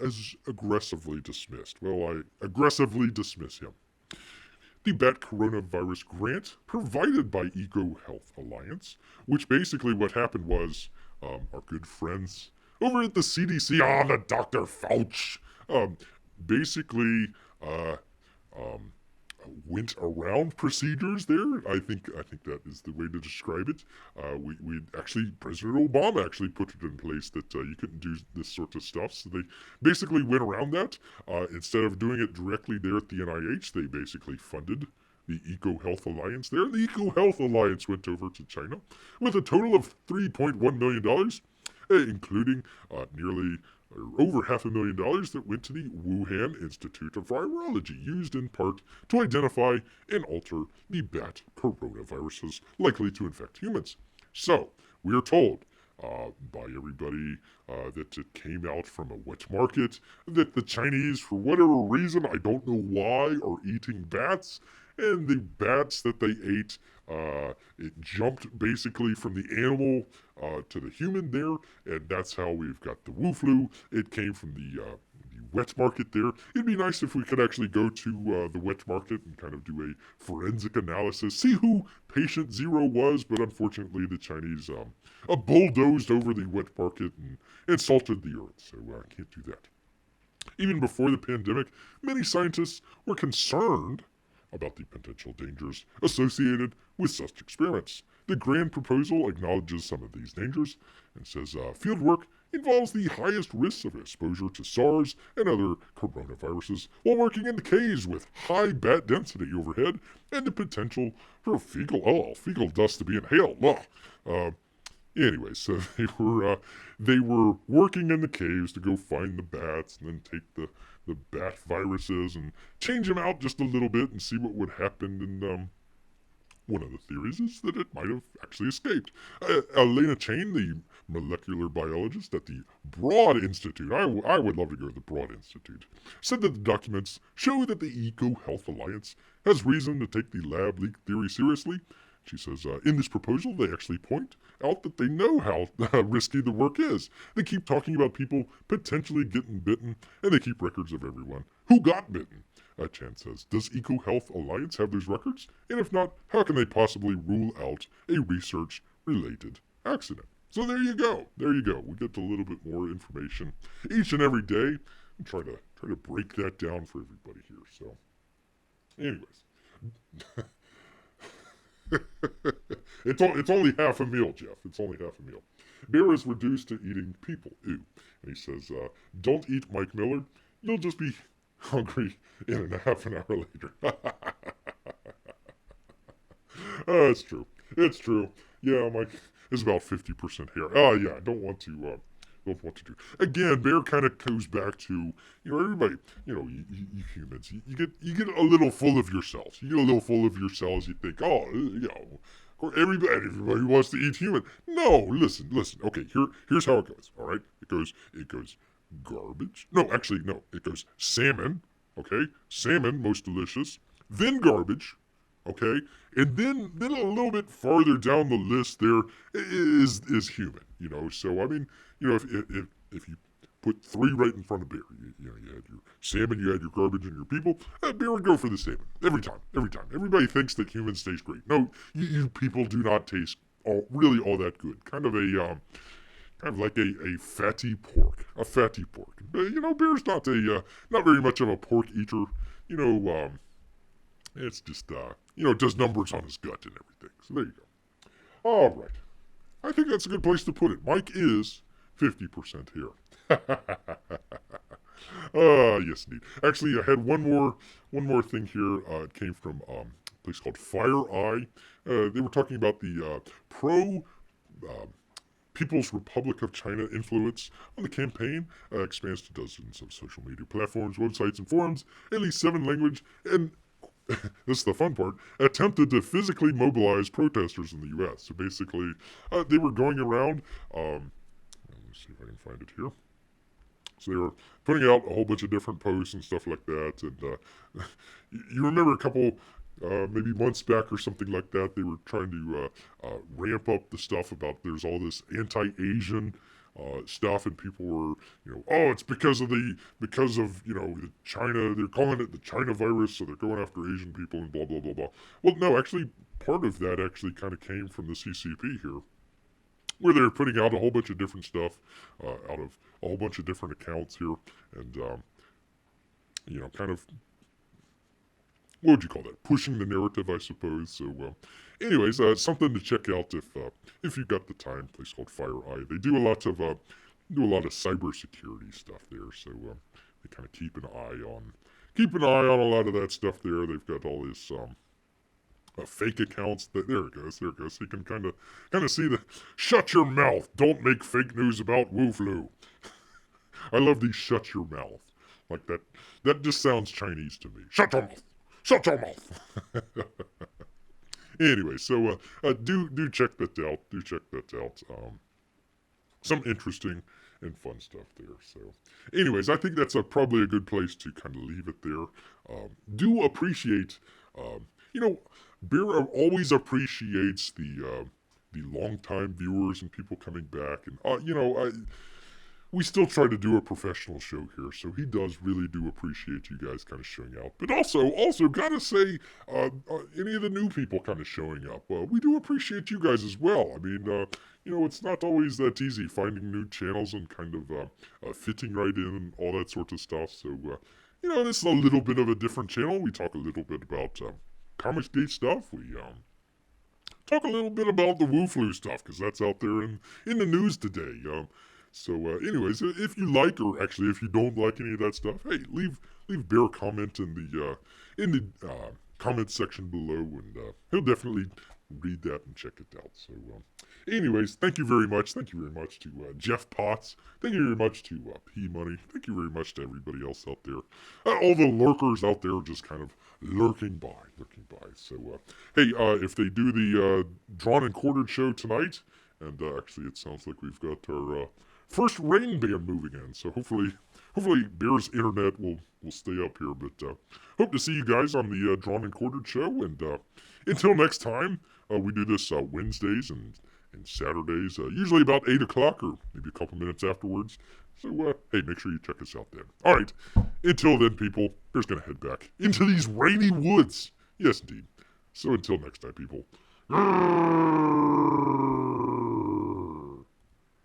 Speaker 1: has aggressively dismissed. Well, I aggressively dismiss him. The bat coronavirus grant provided by Eco Health Alliance, which basically what happened was our good friends over at the CDC, the Dr. Fauci, basically went around procedures there. I think that is the way to describe it. President Obama actually put it in place that you couldn't do this sort of stuff. So they basically went around that. Instead of doing it directly there at the NIH, they basically funded the Eco Health Alliance there. The Eco Health Alliance went over to China with a total of $3.1 million, including nearly over $500,000 that went to the Wuhan Institute of Virology, used in part to identify and alter the bat coronaviruses likely to infect humans. So, we are told by everybody that it came out from a wet market, that the Chinese, for whatever reason, I don't know why, are eating bats, and the bats that they ate, it jumped basically from the animal to the human there, and that's how we've got the Wu flu. It came from the wet market there. It'd be nice if we could actually go to the wet market and kind of do a forensic analysis, see who patient 0 was, but unfortunately the Chinese bulldozed over the wet market and salted the earth, so I can't do that. Even before the pandemic, many scientists were concerned about the potential dangers associated with such experiments. The grand proposal acknowledges some of these dangers and says fieldwork involves the highest risks of exposure to SARS and other coronaviruses while working in the caves with high bat density overhead and the potential for fecal dust to be inhaled. Anyway, so they were working in the caves to go find the bats and then take the bat viruses and change them out just a little bit and see what would happen. And one of the theories is that it might have actually escaped. Elena Chain, the molecular biologist at the Broad Institute, I would love to go to the Broad Institute, said that the documents show that the Eco Health Alliance has reason to take the lab leak theory seriously. She says, in this proposal, they actually point out that they know how risky the work is. They keep talking about people potentially getting bitten, and they keep records of everyone who got bitten. Chan says, does EcoHealth Alliance have those records? And if not, how can they possibly rule out a research-related accident? So there you go. There you go. We get a little bit more information each and every day. And try to break that down for everybody here. So, anyways, it's only half a meal, Jeff. It's only half a meal. Bear is reduced to eating people. Ew. And he says, don't eat Mike Miller. You'll just be hungry in a half an hour later. It's true. It's true. Yeah, Mike is about 50% hair. Oh, yeah, I don't want to do. Again, Bear kind of goes back to, everybody, you humans, you get a little full of yourselves. You get a little full of yourselves. You think, everybody wants to eat human. No, listen. Okay, here's how it goes. All right, it goes garbage. No, actually, no. It goes salmon. Okay, salmon, most delicious. Then garbage. Okay, and then a little bit farther down the list there is human. So I mean, if you put three right in front of Bear, you had your salmon, you had your garbage, and your people. Bear would go for the salmon every time. Everybody thinks that humans taste great. No, you people do not taste really all that good. Kind of like a fatty pork, But Bear's not very much of a pork eater. It's just it does numbers on his gut and everything. So there you go. All right, I think that's a good place to put it. Mike is 50% here. Yes, indeed. Actually, I had one more thing here. It came from a place called Fire Eye. They were talking about the pro People's Republic of China influence on the campaign. Expands to dozens of social media platforms, websites, and forums, at least 7 languages, and this is the fun part, attempted to physically mobilize protesters in the U.S. So basically, they were going around, let me see if I can find it here. So they were putting out a whole bunch of different posts and stuff like that. And you remember a couple, maybe months back or something like that, they were trying to ramp up the stuff about there's all this anti-Asian stuff, and people were, it's because of the China, they're calling it the China virus, so they're going after Asian people and blah, blah, blah, blah. Well, no, actually, part of that actually kind of came from the CCP here, where they're putting out a whole bunch of different stuff out of a whole bunch of different accounts here, and, kind of, what would you call that? Pushing the narrative, I suppose. So, anyways, something to check out if you've got the time. A place called Fire Eye. They do a lot of cybersecurity stuff there. So they kind of keep an eye on a lot of that stuff there. They've got all this fake accounts. There it goes. So you can kind of see the shut your mouth. Don't make fake news about Wu Flu. I love these shut your mouth. Like that. That just sounds Chinese to me. Shut your mouth. Shut your mouth. Anyway, so do check that out. Some interesting and fun stuff there. So, anyways, I think that's probably a good place to kind of leave it there. Do appreciate, Bear always appreciates the longtime viewers and people coming back, and we still try to do a professional show here, so he does really do appreciate you guys kind of showing up. But also gotta say, any of the new people kind of showing up, we do appreciate you guys as well. I mean, it's not always that easy finding new channels and kind of fitting right in and all that sort of stuff. So, this is a little bit of a different channel. We talk a little bit about Comicsgate stuff. We talk a little bit about the Wu Flu stuff, because that's out there in the news today. So, anyways, if you like, or actually if you don't like any of that stuff, hey, leave Bear a comment in the comment section below, and he'll definitely read that and check it out. So, anyways, thank you very much. Thank you very much to Jeff Potts. Thank you very much to P Money. Thank you very much to everybody else out there. All the lurkers out there just kind of lurking by. So, hey, if they do the drawn and quartered show tonight, and actually it sounds like we've got our first rain band moving in, so hopefully Bear's internet will stay up here. But hope to see you guys on the Drawn and Quartered show, and until next time, We do this Wednesdays and Saturdays, usually about 8 o'clock or maybe a couple minutes afterwards. So, hey, make sure you check us out then. All right. Until then, people, we're just going to head back into these rainy woods. Yes, indeed. So until next time, people. Grrrrr.